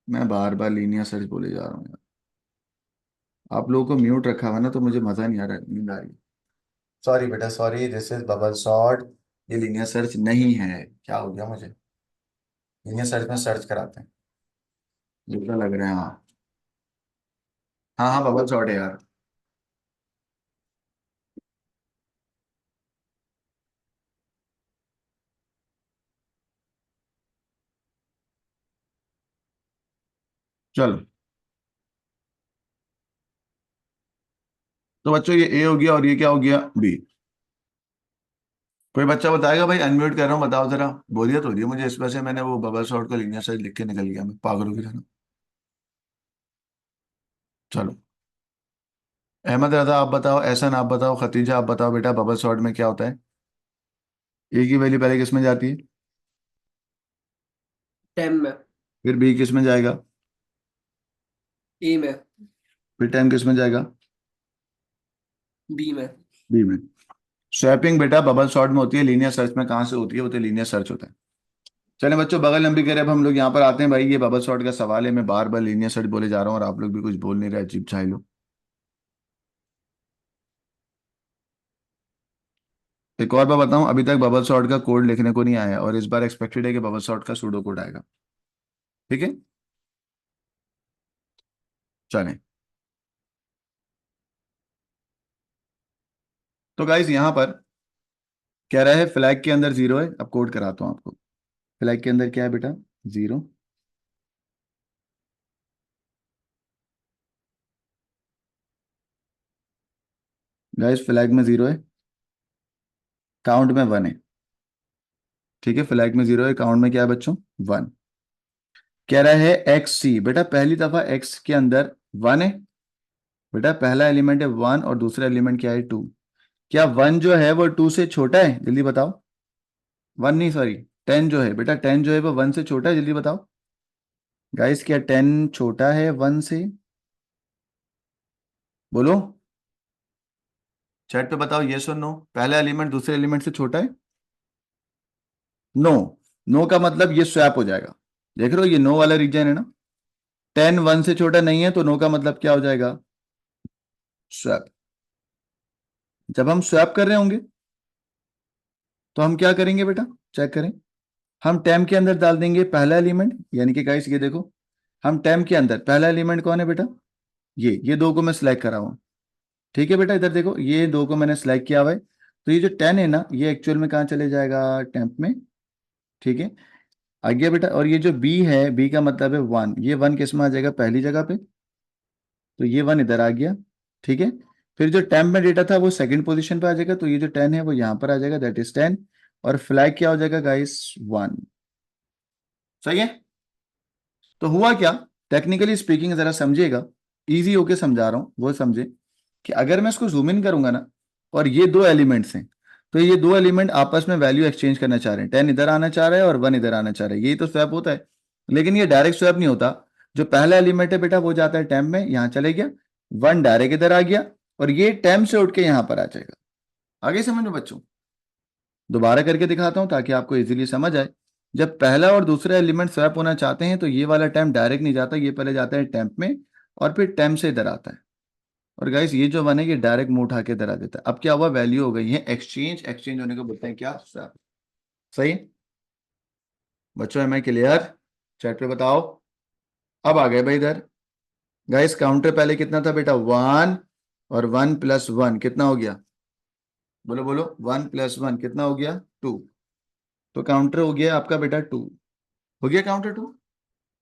मैं बार बार लीनियर सर्च बोले जा रहा हूँ यार। आप लोगों को म्यूट रखा हुआ ना, तो मुझे मजा नहीं आ रहा, नींद आ रही है। सॉरी बेटा sorry, this is bubble sort, ये लीनियर सर्च नहीं है। क्या हो गया मुझे? लीनियर सर्च में सर्च कराते हैं, बुरा लग रहा है। हाँ हाँ हाँ, बबल सॉर्ट है यार। चलो, तो बच्चों ये ए हो गया और ये क्या हो गया? बी। कोई बच्चा बताएगा? भाई अनम्यूट कर रहा हूँ, बताओ जरा। बोरियत हो रही है मुझे, इस वजह से मैंने वो बबल सॉर्ट का लीनियर सर्च लिख के निकल गया, मैं पागलों की तरह। चलो, अहमद रजा आप बताओ, एहसन आप बताओ, खतीजा आप बताओ बेटा, बबल सॉर्ट में क्या होता है? ए की वैल्यू पहले किस में जाती है? टेम्प में। फिर बी किस में जाएगा? ए में। फिर टेन किस में जाएगा? बी में। बी में। स्वैपिंग बेटा बबल सॉर्ट में होती है, लीनियर सर्च में कहाँ से होती है? वो तो लीनियर सर्च होता है। चलें बच्चों, बगल लंबी करे, अब हम लोग यहाँ पर आते हैं। भाई ये बबल सॉर्ट का सवाल है, मैं बार बार लीनियर सर्च बोले जा रहा हूँ और आप लोग भी कुछ बोल नहीं रहे, अजीब छाई लो। एक और बार बताऊं, अभी तक बबल सॉर्ट का कोड लिखने को नहीं आया और इस बार एक्सपेक्टेड है कि बबल सॉर्ट का सूडो कोड आएगा। ठीक है, चलें। तो गाइस यहां पर कह रहा है फ्लैग के अंदर 0 है। अब कोड कराता हूं आपको। फ्लैग के अंदर क्या है बेटा? 0। गाइस फ्लैग में 0 है, काउंट में 1 है। ठीक है, फ्लैग में 0 है, काउंट में क्या है बच्चों? 1। कह रहा है एक्स सी। बेटा पहली दफा एक्स के अंदर 1 है। बेटा पहला एलिमेंट है 1 और दूसरा एलिमेंट क्या है? 2। क्या 1 जो है वो 2 से छोटा है? जल्दी बताओ। 1 नहीं, सॉरी, 10 जो है बेटा, 10 जो है वो 1 से छोटा है? जल्दी बताओ गाइस, क्या 10 छोटा है 1 से? बोलो चैट पे बताओ, यस और नो। पहला एलिमेंट दूसरे एलिमेंट से छोटा है? नो। नो का मतलब ये स्वैप हो जाएगा। देख रहे हो, ये नो वाला रीजन है ना। 10 1 से छोटा नहीं है तो नो का मतलब क्या हो जाएगा? स्वैप। जब हम स्वैप कर रहे होंगे तो हम क्या करेंगे बेटा? चेक करें। हम टेम के अंदर डाल देंगे पहला एलिमेंट, यानी कि गाइस ये देखो, हम टेम के अंदर पहला एलिमेंट कौन है बेटा? ये दो को मैं सिलेक्ट करा हूं। ठीक है बेटा, इधर देखो, ये दो को मैंने सिलेक्ट किया हुआ है। तो ये जो 10 है ना, ये एक्चुअल में कहाँ चले जाएगा? टेम्प में। ठीक है, आ गया बेटा। और ये जो बी है, बी का मतलब है 1, ये 1 किस में आ जाएगा? पहली जगह पे। तो ये 1 इधर आ गया। ठीक है, फिर जो टेम्प में डेटा था वो सेकंड पोजीशन पे आ जाएगा, तो ये जो 10 है वो यहाँ पर आ जाएगा, दैट इज 10। और फ्लैग क्या हो जाएगा गाइस? 1। सही है। तो हुआ क्या? टेक्निकली स्पीकिंग जरा समझिएगा, इजी होके समझा रहा हूं, वो समझे कि अगर मैं इसको जूम इन करूंगा ना, और ये दो एलिमेंट्स हैं, तो ये दो एलिमेंट आपस में वैल्यू एक्सचेंज करना चाह रहे हैं। 10 इधर आना चाह रहा है और 1 इधर आना चाह रहा है, यही तो स्वैप होता है। लेकिन ये डायरेक्ट स्वैप नहीं होता। जो पहला एलिमेंट है बेटा वो जाता है टेम्प में, यहां चले गया, 1 डायरेक्ट इधर आ गया, और ये टेम्प से उठ के यहां पर आ जाएगा। आगे समझ में बच्चों? दोबारा करके दिखाता हूं ताकि आपको इजीली समझ आए। जब पहला और दूसरा एलिमेंट स्वैप होना चाहते हैं तो ये वाला टेम्प डायरेक्ट नहीं जाता, ये पहले जाता है टेम्प में और फिर टेम्प से इधर आता है। और गाइस ये जो 1 है ये डायरेक्ट मुंह उठा के इधर आ देता है। अब क्या हुआ? वैल्यू हो गई है एक्सचेंज। एक्सचेंज होने को बोलते हैं क्या? स्वैप। सही बच्चों, है मैं क्लियर? चैट पे बताओ। अब आ गए भाई इधर। गाइस काउंटर पहले कितना था बेटा? 1, और 1 + 1 कितना हो गया? बोलो बोलो, 1 + 1 कितना हो गया? 2। तो काउंटर हो गया आपका बेटा 2। हो गया काउंटर 2।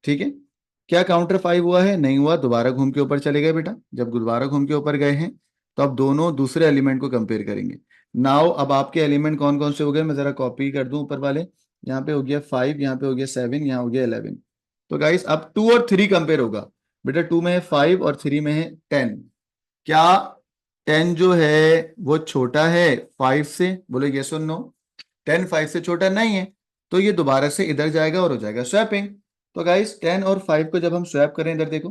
ठीक है, क्या काउंटर 5 हुआ है? नहीं हुआ। दोबारा घूम के ऊपर चले गए बेटा। जब दोबारा घूम के ऊपर गए हैं तो अब दोनों दूसरे एलिमेंट को कंपेयर करेंगे। नाउ अब आपके एलिमेंट कौन कौन से हो गए? मैं जरा कॉपी कर दूं ऊपर वाले। यहाँ पे हो गया 5, यहाँ पे हो गया 7, यहाँ हो गया 11। तो गाइस अब 2 और 3 कंपेयर होगा। बेटा 2 में है 5 और 3 में है 10। क्या 10 जो है वो छोटा है 5 से? बोलो यस और नो। 10 5 से छोटा नहीं है, तो ये दोबारा से इधर जाएगा और हो जाएगा स्वैपिंग। तो गाइस 10 और 5 को जब हम स्वैप करें, इधर देखो,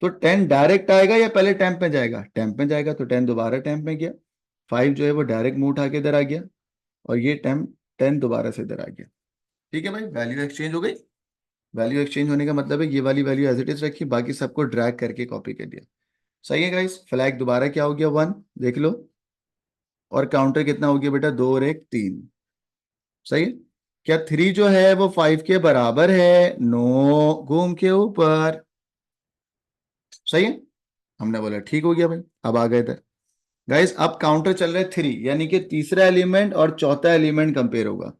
तो 10 डायरेक्ट आएगा या पहले टेम्प में जाएगा? टेम्प में जाएगा, तो 10 दोबारा टेम्प में गया। 5 जो है वो डायरेक्ट मुंह उठा के इधर आ गया, और ये टेम्प 10 दोबारा से इधर आ गया। ठीक है भाई, वैल्यू एक्सचेंज हो गई। वैल्यू एक्सचेंज होने का मतलब है ये वाली वैल्यू एज इट इज रखी, बाकी सबको ड्रैग करके कॉपी कर दिया। सही है गाइस, फ्लैग दोबारा क्या हो गया? 1, देख लो। और काउंटर कितना हो गया बेटा? 2 और 1 3। सही है। क्या 3 जो है वो 5 के बराबर है? नो, घूम के ऊपर। सही है, हमने बोला ठीक हो गया भाई। अब आ गए इधर गाइस, अब काउंटर चल रहा है 3, यानी कि तीसरा एलिमेंट और चौथा एलिमेंट कंपेयर होगा।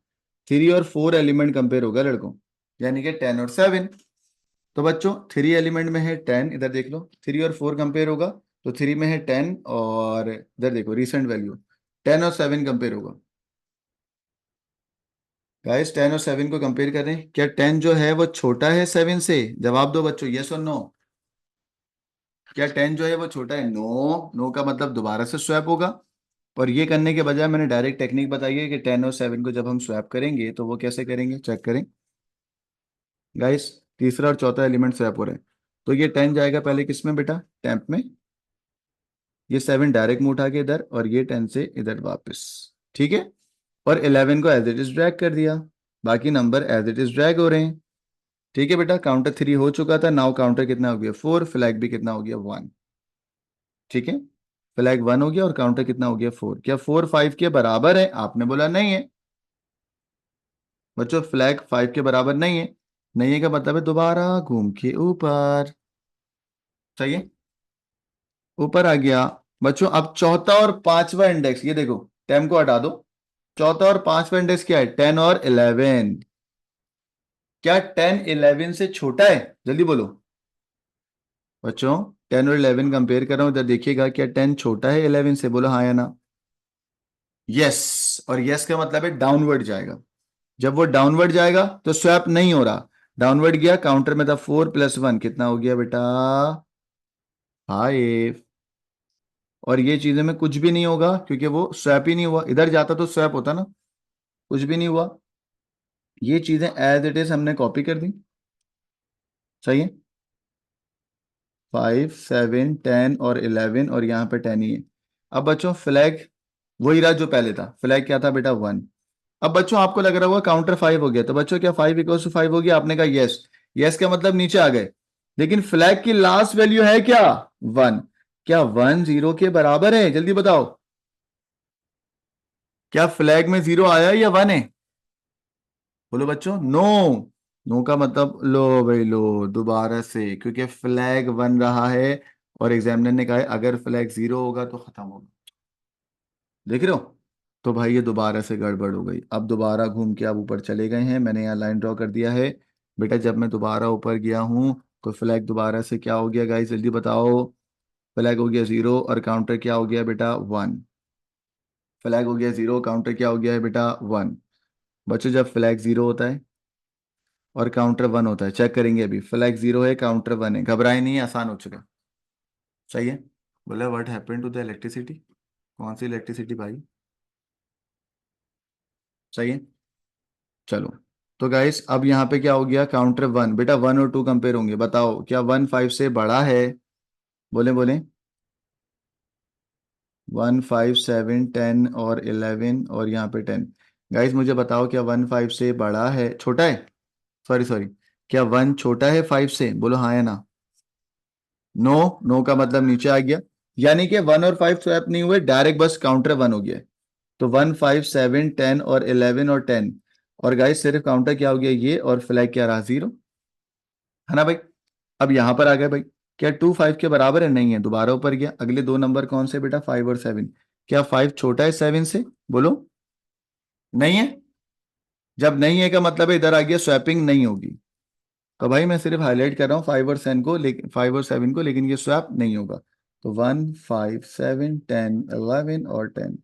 3 और 4 एलिमेंट कंपेयर होगा लड़कों, यानी कि 10 और 7। तो बच्चों 3 एलिमेंट में है 10, इधर देख लो। 3 और 4 कंपेयर होगा, तो 3 में है 10, और इधर देखो रिसेंट वैल्यू 10 और 7 कंपेयर होगा। गाइस 10 और 7 को कंपेयर करें, क्या 10 जो है वो छोटा है 7 से? जवाब दो बच्चों, यस और नो। क्या 10 जो है वो छोटा है? नो। नो का मतलब दोबारा से स्वैप होगा। और ये करने के बजाय मैंने डायरेक्ट टेक्निक बताई है कि 10 और 7 को जब हम स्वैप करेंगे तो वो कैसे करेंगे, चेक करें। गाइस तीसरा और चौथा एलिमेंट स्वैप हो रहे हैं, तो ये 10 जाएगा पहले किस में बेटा? टेम्प में। ये 7 डायरेक्ट में उठा के इधर, और ये 10 से इधर वापस। ठीक है, और 11 को एज इट इज ड्रैग कर दिया, बाकी number as it is drag हो रहे हैं। ठीक है बेटा, काउंटर 3 हो चुका था, नाउ काउंटर कितना हो गया? 4। फ्लैग भी कितना हो गया? 1। ठीक है, फ्लैग 1 हो गया और काउंटर कितना हो गया 4। क्या 4 5 के बराबर है? आपने बोला नहीं है। बच्चों फ्लैग 5 के बराबर नहीं है। नहीं है का मतलब है दोबारा घूम के ऊपर। सही है, ऊपर आ गया। बच्चों अब चौथा और पांचवा इंडेक्स, ये देखो 10 को हटा दो। चौथा और पांचवा इंडेक्स क्या है? 10 और 11। क्या 10 11 से छोटा है? जल्दी बोलो बच्चों। 10 और 11 कंपेयर कर रहा हूं, इधर देखिएगा, क्या 10 छोटा है 11 से? बोलो हाँ या ना। यस, और यस का मतलब है डाउनवर्ड जाएगा। जब वो डाउनवर्ड जाएगा तो स्वैप नहीं हो रहा। डाउनवर्ड गया, काउंटर में था 4 + 1 कितना हो गया बेटा? 5। और ये चीजें में कुछ भी नहीं होगा क्योंकि वो स्वैप ही नहीं हुआ। इधर जाता तो स्वैप होता ना, कुछ भी नहीं हुआ। ये चीजें एज इट इज हमने कॉपी कर दी। सही है, 5 7 10 और 11 और यहाँ पे 10 ही है। अब बच्चों फ्लैग वही रहा जो पहले था। फ्लैग क्या था बेटा? 1। अब बच्चों आपको लग रहा होगा काउंटर 5 हो गया, तो बच्चों क्या 5 = 5 हो गया? आपने कहा यस। यस का मतलब नीचे आ गए, लेकिन फ्लैग की लास्ट वैल्यू है क्या? 1। क्या 1 0 के बराबर है? जल्दी बताओ, क्या फ्लैग में 0 आया है या 1 है? बोलो बच्चों नो। नो का मतलब लो भाई लो, दोबारा से, क्योंकि फ्लैग 1 रहा है और एग्जामिनर ने कहा है अगर फ्लैग 0 होगा तो खत्म होगा। देख रहे हो? तो भाई ये दोबारा से गड़बड़ हो गई। अब दोबारा घूम के आप ऊपर चले गए हैं, मैंने यहाँ लाइन ड्रॉ कर दिया है। बेटा जब मैं दोबारा ऊपर गया हूं तो फ्लैग दोबारा से क्या हो गया गाइस? जल्दी बताओ। फ्लैग हो गया 0 और काउंटर क्या हो गया बेटा? 1। फ्लैग हो गया 0, काउंटर क्या हो गया है बेटा? 1। बच्चों जब फ्लैग 0 होता है और काउंटर 1 होता है, चेक करेंगे। अभी फ्लैग 0 है, काउंटर 1 है, घबराए नहीं, आसान हो चुका। सही है। बोला what happened to the electricity? कौन सी इलेक्ट्रिसिटी भाई? सही है, चलो। तो गाइस अब यहाँ पे क्या हो गया? काउंटर 1। बेटा 1 और 2 कंपेयर होंगे, बताओ क्या 1 5 से बड़ा है? बोले बोले 1 5 7 10 और 11 और यहाँ पे 10। गाइस मुझे बताओ क्या 1 5 से बड़ा है, छोटा है? सॉरी सॉरी, क्या 1 छोटा है 5 से? बोलो हाँ या ना। नो। नो का मतलब नीचे आ गया, यानी कि 1 और 5 स्वैप नहीं हुए, डायरेक्ट बस काउंटर 1 हो गया है। तो 1 5 7 10 और 11 और 10। और गाइस सिर्फ काउंटर क्या हो गया? ये, और फ्लैग क्या रहा? 0, है ना भाई? अब यहां पर आ गए भाई, क्या 2 5 के बराबर है? नहीं है, दोबारा ऊपर गया। अगले दो नंबर कौन से बेटा? 5 और 7। क्या 5 छोटा है 7 से? बोलो नहीं है। जब नहीं है का मतलब है इधर आ गया स्वैपिंग नहीं होगी। तो भाई मैं सिर्फ हाईलाइट कर रहा हूँ 5 और 7 को, लेकिन 5 और 7 को, लेकिन ये स्वैप नहीं होगा। तो 1 5 7 10 11 और 10।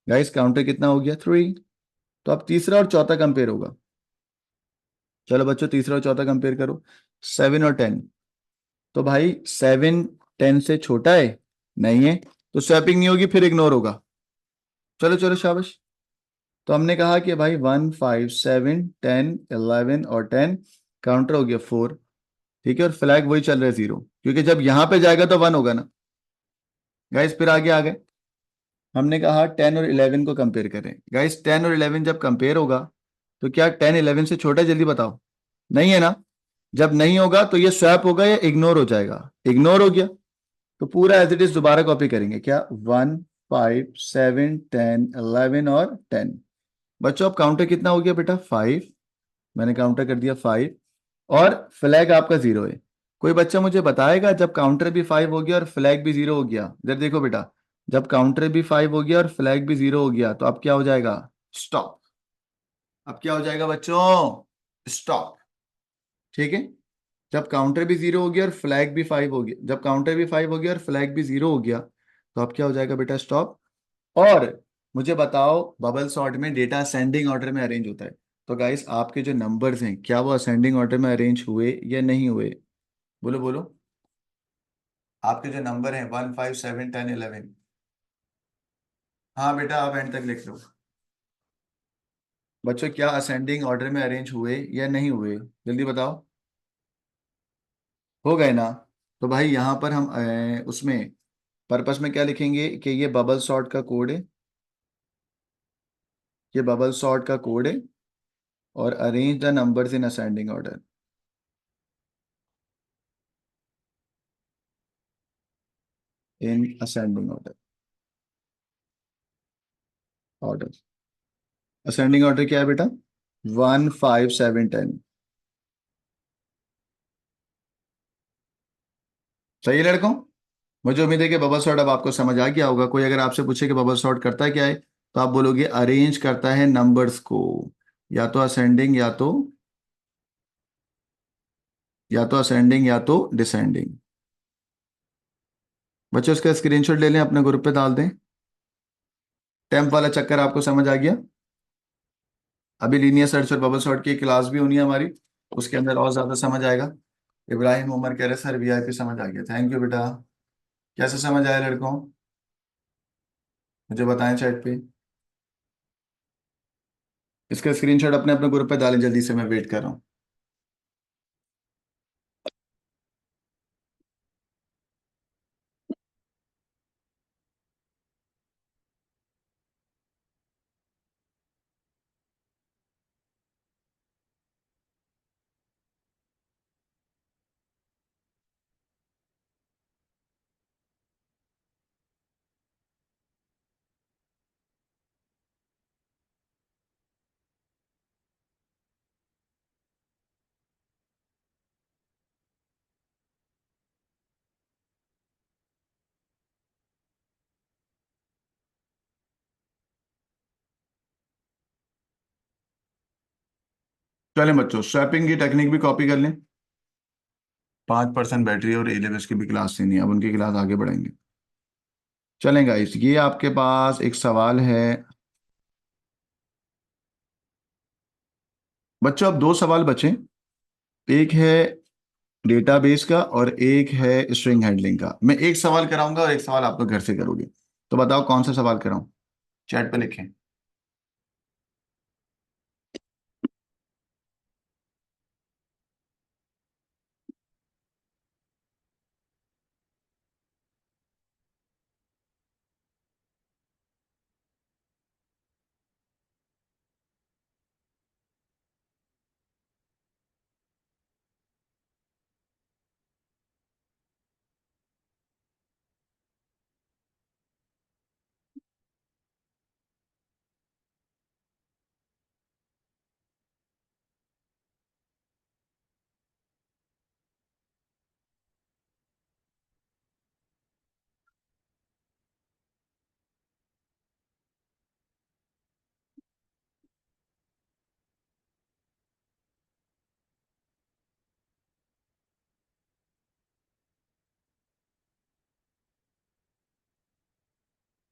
गाइस काउंटर कितना हो गया? 3। तो अब तीसरा और चौथा कंपेयर होगा। चलो बच्चों तीसरा और चौथा कंपेयर करो, 7 और 10। तो भाई 7 10 से छोटा है? नहीं है, तो स्वैपिंग नहीं होगी, फिर इग्नोर होगा। चलो चलो शाबाश। तो हमने कहा कि भाई 1 5 7 10 11 और 10, काउंटर हो गया 4। ठीक है, और फ्लैग वही चल रहा है 0, क्योंकि जब यहां पे जाएगा तो 1 होगा ना। गाइस फिर आगे आ गए, हमने कहा 10 और 11 को कंपेयर करें। गाइस 10 और 11 जब कंपेयर होगा तो क्या 10 11 से छोटा है? जल्दी बताओ। नहीं है ना? जब नहीं होगा तो ये स्वैप होगा या इग्नोर हो जाएगा? इग्नोर हो गया। तो पूरा एज इट इज दोबारा कॉपी करेंगे। क्या 1 5 7 10 11 और 10। बच्चों अब काउंटर कितना हो गया बेटा? 5। मैंने काउंटर कर दिया 5, और फ्लैग आपका 0 है। कोई बच्चा मुझे बताएगा जब काउंटर भी 5 हो गया और फ्लैग भी 0 हो गया? इधर देखो बेटा, जब काउंटर भी 5 हो गया और फ्लैग भी 0 हो गया तो अब क्या हो जाएगा? स्टॉप। अब क्या हो जाएगा बच्चों? स्टॉप। ठीक है, जब काउंटर भी 0 हो गया और फ्लैग भी 5 हो गया, जब काउंटर भी 5 हो गया और फ्लैग भी 0 हो गया, तो अब क्या हो जाएगा बेटा? स्टॉप। और मुझे बताओ बबल सॉर्ट में डेटा असेंडिंग ऑर्डर में अरेंज होता है, तो गाइस आपके जो नंबर्स हैं क्या वो असेंडिंग ऑर्डर में अरेंज हुए या नहीं हुए? बोलो बोलो। आपके जो नंबर हैं 1 5 7 10 11, हाँ बेटा आप एंड तक लिख लो। बच्चों क्या असेंडिंग ऑर्डर में अरेंज हुए या नहीं हुए? जल्दी बताओ। हो गए ना? तो भाई यहाँ पर हम उसमें पर्पस में क्या लिखेंगे कि ये बबल सॉर्ट का कोड है, ये बबल सॉर्ट का कोड है, और arrange the numbers in ascending order. In ascending order. Order ascending order क्या है बेटा? 1 5 7 10। सही है लड़कों? मुझे उम्मीद है कि बबल सॉर्ट अब आपको समझ आ गया होगा। कोई अगर आपसे पूछे कि बबल सॉर्ट करता है क्या है, तो आप बोलोगे अरेंज करता है नंबर्स को, या तो असेंडिंग या तो असेंडिंग या तो डिसेंडिंग। बच्चों इसका स्क्रीनशॉट ले लें, अपने ग्रुप पे डाल दें। टेम्प वाला चक्कर आपको समझ आ गया? अभी लीनियर सर्च और बबल सॉर्ट की क्लास भी होनी है हमारी, उसके अंदर और ज्यादा समझ आएगा। इब्राहिम उमर कह रहे सर वीआईपी समझ आ गया। थैंक यू बेटा। कैसे समझ आया लड़कों? मुझे बताएं चैट पे। इसका स्क्रीनशॉट अपने अपने ग्रुप पे डालें जल्दी से, मैं वेट कर रहा हूँ। चलें बच्चों, स्वैपिंग की टेक्निक भी कॉपी कर लें। 5% बैटरी और एलेवेस की भी क्लास लेनी है, अब उनकी क्लास आगे बढ़ेंगे। चलें गाइस, ये आपके पास एक सवाल है बच्चों। अब दो सवाल बचे, एक है डेटाबेस का और एक है स्ट्रिंग हैंडलिंग का। मैं एक सवाल कराऊंगा और एक सवाल आप लोग घर से करोगे, तो बताओ कौन सा सवाल कराऊं? चैट पे लिखें।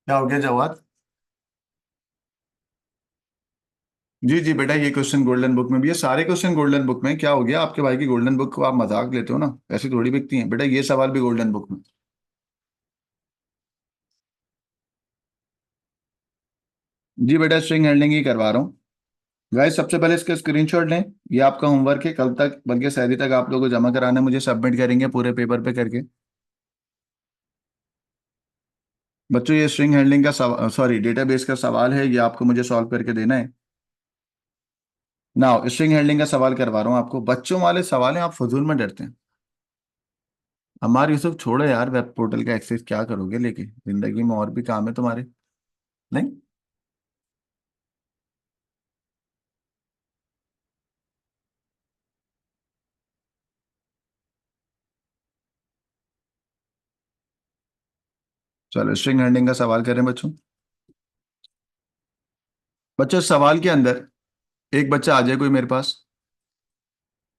क्या हो गया जवाब? जी जी बेटा, ये क्वेश्चन गोल्डन बुक में भी है, सारे क्वेश्चन गोल्डन बुक में हैं। क्या हो गया आपके भाई की गोल्डन बुक को आप मजाक लेते हो ना, ऐसी थोड़ी बिकती है बेटा, ये सवाल भी गोल्डन बुक में। जी बेटा, स्ट्रिंग हैंडलिंग ही करवा रहा हूँ। गाइस सबसे पहले इसका स्क्रीनशॉट लें, ये आपका होमवर्क है, कल तक बल्कि शायद तक आप लोगों को जमा कराना है, मुझे सबमिट करेंगे पूरे पेपर पे करके। बच्चों ये स्ट्रिंग हैंडलिंग का सॉरी डेटाबेस का सवाल है, ये आपको मुझे सॉल्व करके देना है। ना स्ट्रिंग हैंडलिंग का सवाल करवा रहा हूँ आपको, बच्चों वाले सवाल हैं, आप फजूल में डरते हैं। हमारे यूसुफ छोड़ो यार, वेब पोर्टल का एक्सेस क्या करोगे लेके, जिंदगी में और भी काम है तुम्हारे। नहीं, चलो स्ट्रिंग हैंडलिंग का सवाल करें बच्चों। बच्चों सवाल के अंदर एक बच्चा आ जाए कोई मेरे पास।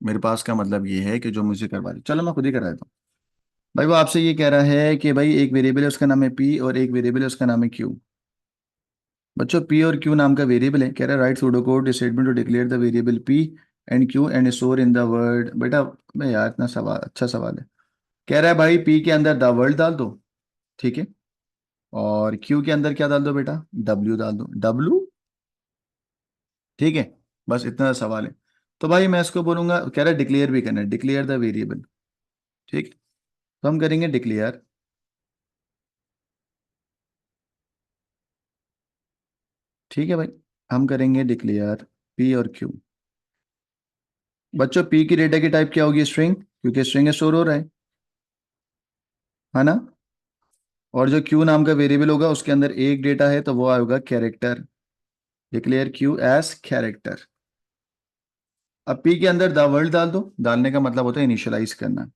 मेरे पास का मतलब ये है कि जो मुझे करवा दे, चलो मैं खुद ही करा देता हूँ। भाई वो आपसे ये कह रहा है कि भाई एक वेरिएबल है उसका नाम है पी और एक वेरिएबल है उसका नाम है क्यू। बच्चों पी और क्यू नाम का वेरिएबल है, कह रहा है write pseudo code statement to declare the variable P and Q and store in the word. बेटा मैं यार इतना सवाल अच्छा सवाल है। कह रहा है भाई पी के अंदर द वर्ड डाल दो, ठीक है, और क्यू के अंदर क्या डाल दो बेटा? डब्ल्यू डाल दो, डब्ल्यू, ठीक है। बस इतना सवाल है। तो भाई मैं इसको बोलूंगा, कह रहा है डिक्लेयर भी करना है, डिक्लेयर द वेरिएबल, ठीक है। तो हम करेंगे डिक्लेयर, ठीक है भाई, हम करेंगे डिक्लेयर पी और क्यू। बच्चों पी की डेटा की टाइप क्या होगी? स्ट्रिंग, क्योंकि स्ट्रिंग स्टोर हो रहा है ना। और जो क्यू नाम का वेरिएबल होगा उसके अंदर एक डेटा है तो वो आएगा character, declare Q as character. अब पी के अंदर द वर्ल्ड डाल दो, डालने का मतलब होता है इनिशियलाइज करना।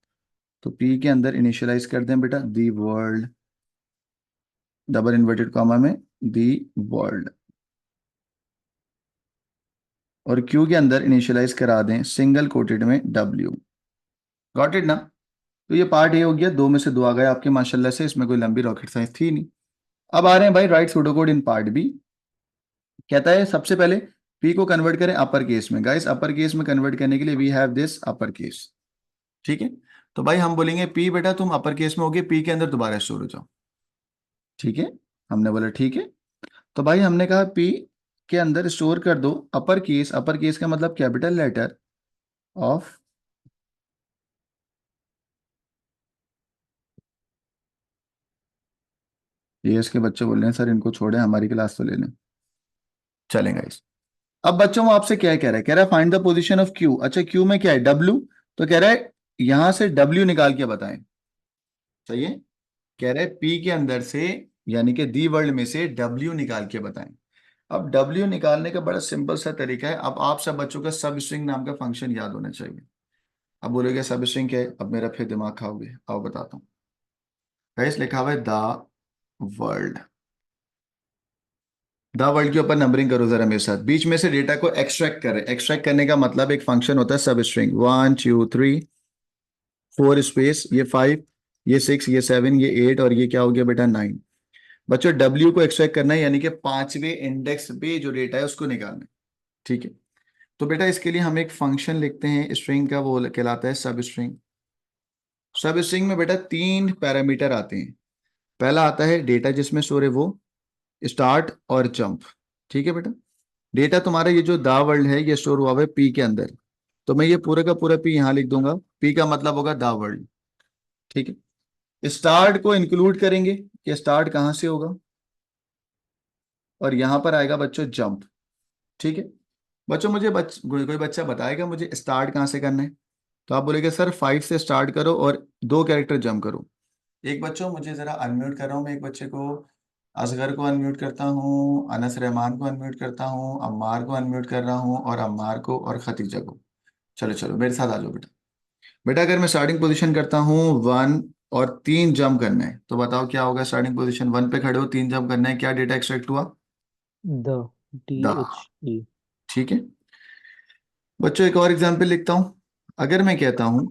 तो पी के अंदर इनिशियलाइज कर दें बेटा the world, double inverted comma में दी वर्ल्ड, और क्यू के अंदर इनिशियलाइज करा दें सिंगल कोटेड में डब्ल्यू। गॉट इट ना? तो ये पार्ट ए हो गया, 2 में से 2 आ गए आपके माशाल्लाह से, इसमें कोई लंबी रॉकेट साइंस थी नहीं। अब आ रहे हैं भाई write pseudocode in part B. कहता है सबसे पहले पी को कन्वर्ट करें अपर केस में। गाइस अपर केस में कन्वर्ट करने के लिए we have this upper case, ठीक है। तो भाई हम बोलेंगे पी बेटा तुम अपर केस में होगे, पी के अंदर दोबारा स्टोर हो जाओ, ठीक है। हमने बोला ठीक है। तो भाई हमने कहा पी के अंदर स्टोर कर दो अपर केस, अपर केस का मतलब कैपिटल लेटर ऑफ ये, इसके बच्चे बोल रहे हैं सर इनको छोड़े हमारी क्लास तो ले लें, चलेगा इस। अब बच्चों वो आपसे क्या कह रहा है, कह रहा है find the position of Q. अच्छा क्यू में क्या है डब्ल्यू, तो कह रहा है यहां से डब्ल्यू निकाल के बताएं। सही है, कह रहा है पी के अंदर से यानी कि दी वर्ल्ड में से डब्ल्यू निकाल के बताएं। अब डब्ल्यू निकालने का बड़ा सिंपल सा तरीका है। अब आप सब बच्चों का सब स्ट्रिंग नाम का फंक्शन याद होना चाहिए। अब बोलोगे सब स्ट्रिंग क्या है, अब मेरा फिर दिमाग खाओगे, आओ बताता हूँ। गाइस लिखा हुआ है द वर्ल्ड, द वर्ल्ड के ऊपर नंबरिंग करो जरा मेरे साथ, बीच में से डेटा को एक्सट्रैक्ट करें। एक्सट्रैक्ट करने का मतलब एक फंक्शन होता है सब स्ट्रिंग, 1 2 3 4 स्पेस, ये 5, ये 6, ये 7, ये 8 और ये क्या हो गया बेटा 9। बच्चों डब्ल्यू को एक्सट्रैक्ट करना है यानी कि 5वें इंडेक्स पे जो डेटा है उसको निकालना है, ठीक है। तो बेटा इसके लिए हम एक फंक्शन लिखते हैं स्ट्रिंग का, वो कहलाता है सब स्ट्रिंग। सब स्ट्रिंग में बेटा 3 पैरामीटर आते हैं। पहला आता है डेटा जिसमें स्टोर है वो, स्टार्ट और जंप, ठीक है बेटा। डेटा तुम्हारा ये जो दा वर्ल्ड है ये स्टोर हुआ हुआ है पी के अंदर, तो मैं ये पूरा का पूरा पी यहां लिख दूंगा, पी का मतलब होगा दा वर्ल्ड, ठीक है। स्टार्ट को इंक्लूड करेंगे कि स्टार्ट कहां से होगा, और यहां पर आएगा बच्चों जंप, ठीक है। बच्चों मुझे कोई बच्चा बताएगा मुझे स्टार्ट कहां से करना है, तो आप बोलेगे सर 5 से स्टार्ट करो और 2 कैरेक्टर जंप करो। एक बच्चों मुझे जरा अनम्यूट कर रहा हूँ मैं, एक बच्चे को, असगर को अनम्यूट करता हूँ, अनस रहमान को अनम्यूट करता हूँ, अम्मार को अनम्यूट कर रहा हूँ, और अम्मार को और खतीजा को। चलो चलो मेरे साथ आ जाओ बेटा। बेटा अगर मैं स्टार्टिंग पोजीशन करता हूँ 1 और 3 जंप करना है, तो बताओ क्या होगा। स्टार्टिंग पोजीशन 1 पे खड़े हो, 3 जंप करना है, क्या डेटा एक्सट्रैक्ट हुआ, द द, DHE। ठीक है। बच्चों एक और एग्जाम्पल लिखता हूं। अगर मैं कहता हूं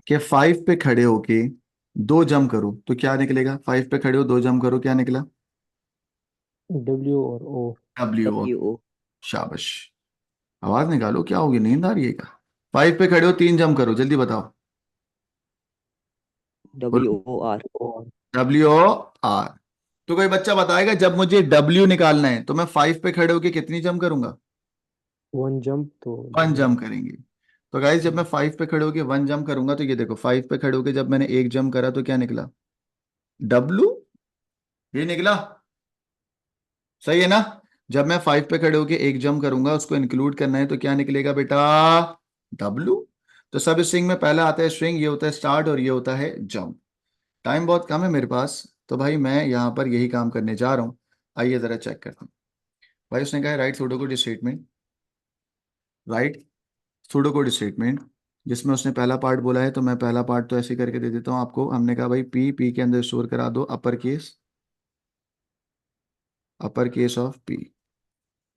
कि 5 पे खड़े होके 2 जंप करो, तो क्या निकलेगा, 5 पे खड़े हो 2 जंप करो, क्या निकला, W और O। डब्ल्यू। और WO। शाबाश, आवाज निकालो, क्या होगी, नींद आ रही है क्या। 5 पे खड़े हो 3 जंप करो, जल्दी बताओ, बोलो। WOR। और डब्ल्यू आर। तो कोई बच्चा बताएगा जब मुझे डब्ल्यू निकालना है तो मैं 5 पे खड़े होके कितनी जंप करूंगा, 1 जंप तो 1 W। जंप करेंगे। तो गाइस जब मैं 5 पे खड़े होके 1 जंप करूंगा, तो ये देखो 5 पे खड़े होके जब मैंने एक जंप करा तो क्या निकला, डब्ल्यू, ये निकला, सही है ना। जब मैं 5 पे खड़े होके एक जंप करूंगा उसको इंक्लूड करना है तो क्या निकलेगा बेटा, डब्ल्यू। तो सब स्ट्रिंग में पहला आता है स्ट्रिंग, ये होता है स्टार्ट और ये होता है जंप। टाइम बहुत कम है मेरे पास, तो भाई मैं यहाँ पर यही काम करने जा रहा हूँ। आइए जरा चेक करते हैं। भाई उसने कहा right pseudocode statement, right pseudocode statement, जिसमें उसने पहला पार्ट बोला है, तो मैं पहला पार्ट तो ऐसे करके दे देता हूँ आपको। हमने कहा भाई पी, पी के अंदर स्टोर करा दो अपर केस ऑफ पी,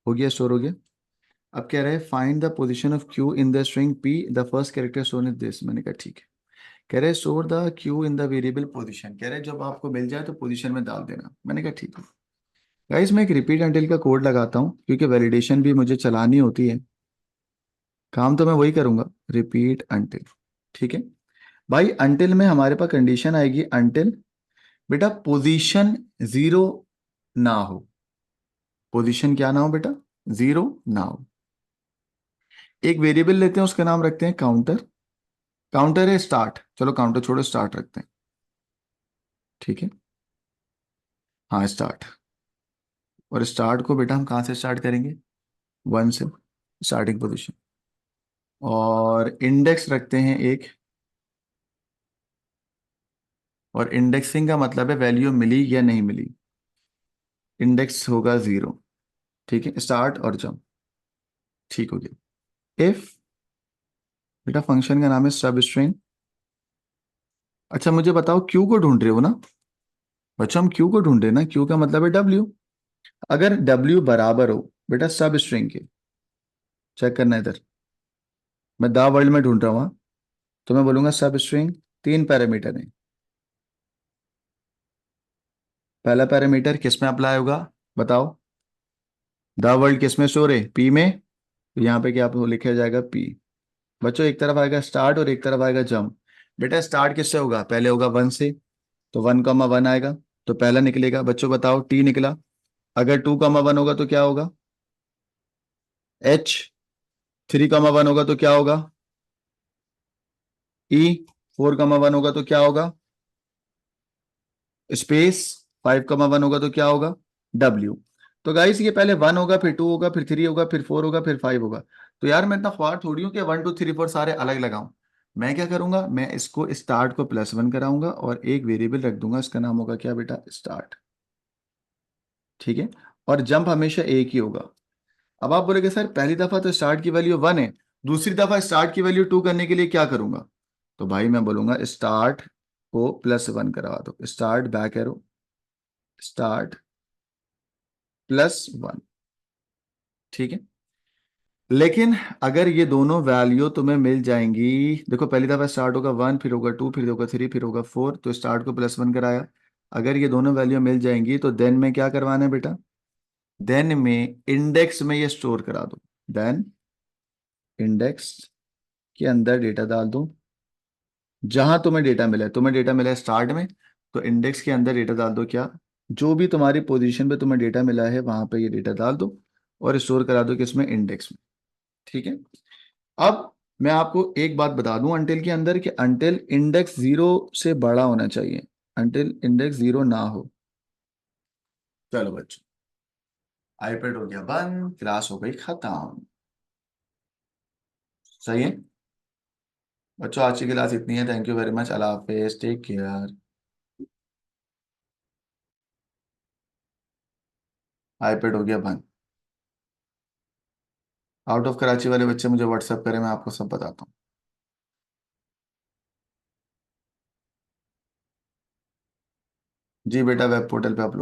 हो गया, स्टोर हो गया। अब कह रहे हैं find the position of Q in the string P, the first character shown is this. मैंने कहा ठीक है। कह रहे store the Q in the variable position, कह रहे जब आपको मिल जाए तो पोजीशन में डाल देना। मैंने कहा ठीक है। गाइस मैं एक रिपीट अंटिल का कोड लगाता हूँ क्योंकि वैलिडेशन भी मुझे चलानी होती है, काम तो मैं वही करूंगा, रिपीट अंटिल, ठीक है। भाई अंटिल में हमारे पास कंडीशन आएगी, अंटिल बेटा पोजीशन 0 ना हो, पोजीशन क्या ना हो बेटा, 0 ना हो। एक वेरिएबल लेते हैं उसका नाम रखते हैं काउंटर, काउंटर है स्टार्ट, चलो काउंटर छोड़ो स्टार्ट रखते हैं, ठीक है। हाँ स्टार्ट, और स्टार्ट को बेटा हम कहाँ से स्टार्ट करेंगे, 1 से, स्टार्टिंग पोजीशन। और इंडेक्स रखते हैं एक, और इंडेक्सिंग का मतलब है वैल्यू मिली या नहीं मिली। इंडेक्स होगा 0। ठीक है, स्टार्ट और जंप। ठीक हो गया। इफ, बेटा फंक्शन का नाम है सब स्ट्रिंग। अच्छा मुझे बताओ क्यू को ढूंढ रहे हो ना बच्चों? हम क्यू को ढूंढ रहे हैं ना, क्यू का मतलब है डब्ल्यू। अगर डब्ल्यू बराबर हो बेटा सब स्ट्रिंग के, चेक करना इधर, मैं द वर्ल्ड में ढूंढ रहा हूँ हाँ? तो मैं बोलूंगा सब स्ट्रिंग 3 पैरामीटर है। पहला पैरामीटर किस में अप्लाई होगा बताओ? द वर्ल्ड किस में स्टोर है? पी में। तो यहाँ पे क्या आपको लिखा जाएगा? पी। बच्चों एक तरफ आएगा स्टार्ट और एक तरफ आएगा जंप। बेटा स्टार्ट किससे होगा? पहले होगा 1 से, तो 1,1 आएगा, तो पहला निकलेगा। बच्चों बताओ टी निकला। अगर 2,1 होगा तो क्या होगा? एच। 3,1 होगा तो क्या होगा? ई। 4,1 होगा तो क्या होगा? स्पेस। 5,1 होगा तो क्या होगा? डब्ल्यू। तो गाइस ये पहले 1 होगा, फिर 2 होगा, फिर 3 होगा, फिर 4 होगा, फिर 5 होगा। तो यार मैं इतना ख्वार थोड़ी हूँ कि 1 2 3 4 सारे अलग लगाऊं। मैं क्या करूंगा, मैं इसको स्टार्ट को +1 कराऊंगा और एक वेरिएबल रख दूंगा, इसका नाम होगा क्या बेटा? स्टार्ट। ठीक है। और जंप हमेशा एक ही होगा। अब आप बोलेगे सर पहली दफा तो स्टार्ट की वैल्यू 1 है, दूसरी दफा स्टार्ट की वैल्यू 2 करने के लिए क्या करूंगा? तो भाई मैं बोलूंगा स्टार्ट को +1 करवा दो। Start back arrow, start +1। ठीक है। लेकिन अगर ये दोनों वैल्यू तुम्हें मिल जाएंगी, देखो पहली दफा स्टार्ट होगा 1, फिर होगा 2, फिर होगा 3, फिर होगा 4, तो स्टार्ट को +1 कराया। अगर ये दोनों वैल्यू मिल जाएंगी तो देन में क्या करवाना है बेटा? देन में इंडेक्स में ये स्टोर करा दो। देन इंडेक्स के अंदर डेटा डाल दो। जहां तुम्हें डेटा मिला है, तुम्हें डेटा मिला है स्टार्ट में, तो इंडेक्स के अंदर डेटा डाल दो। क्या? जो भी तुम्हारी पोजीशन पे तुम्हें डेटा मिला है वहां पे ये डेटा डाल दो और स्टोर करा दो किसमें? इंडेक्स में। ठीक है। अब मैं आपको एक बात बता दूं अंटिल के अंदर, कि अंटिल इंडेक्स 0 से बड़ा होना चाहिए, अंटिल इंडेक्स 0 ना हो। चलो बच्चों, आईपैड हो गया बंद, क्लास हो गई खत्म। सही है बच्चों, आज की क्लास इतनी है। थैंक यू वेरी मच, अल्लाह हाफिज, टेक केयर। आईपैड हो गया बंद। आउट ऑफ कराची वाले बच्चे मुझे व्हाट्सएप करें, मैं आपको सब बताता हूँ। जी बेटा, वेब पोर्टल पे अपलोड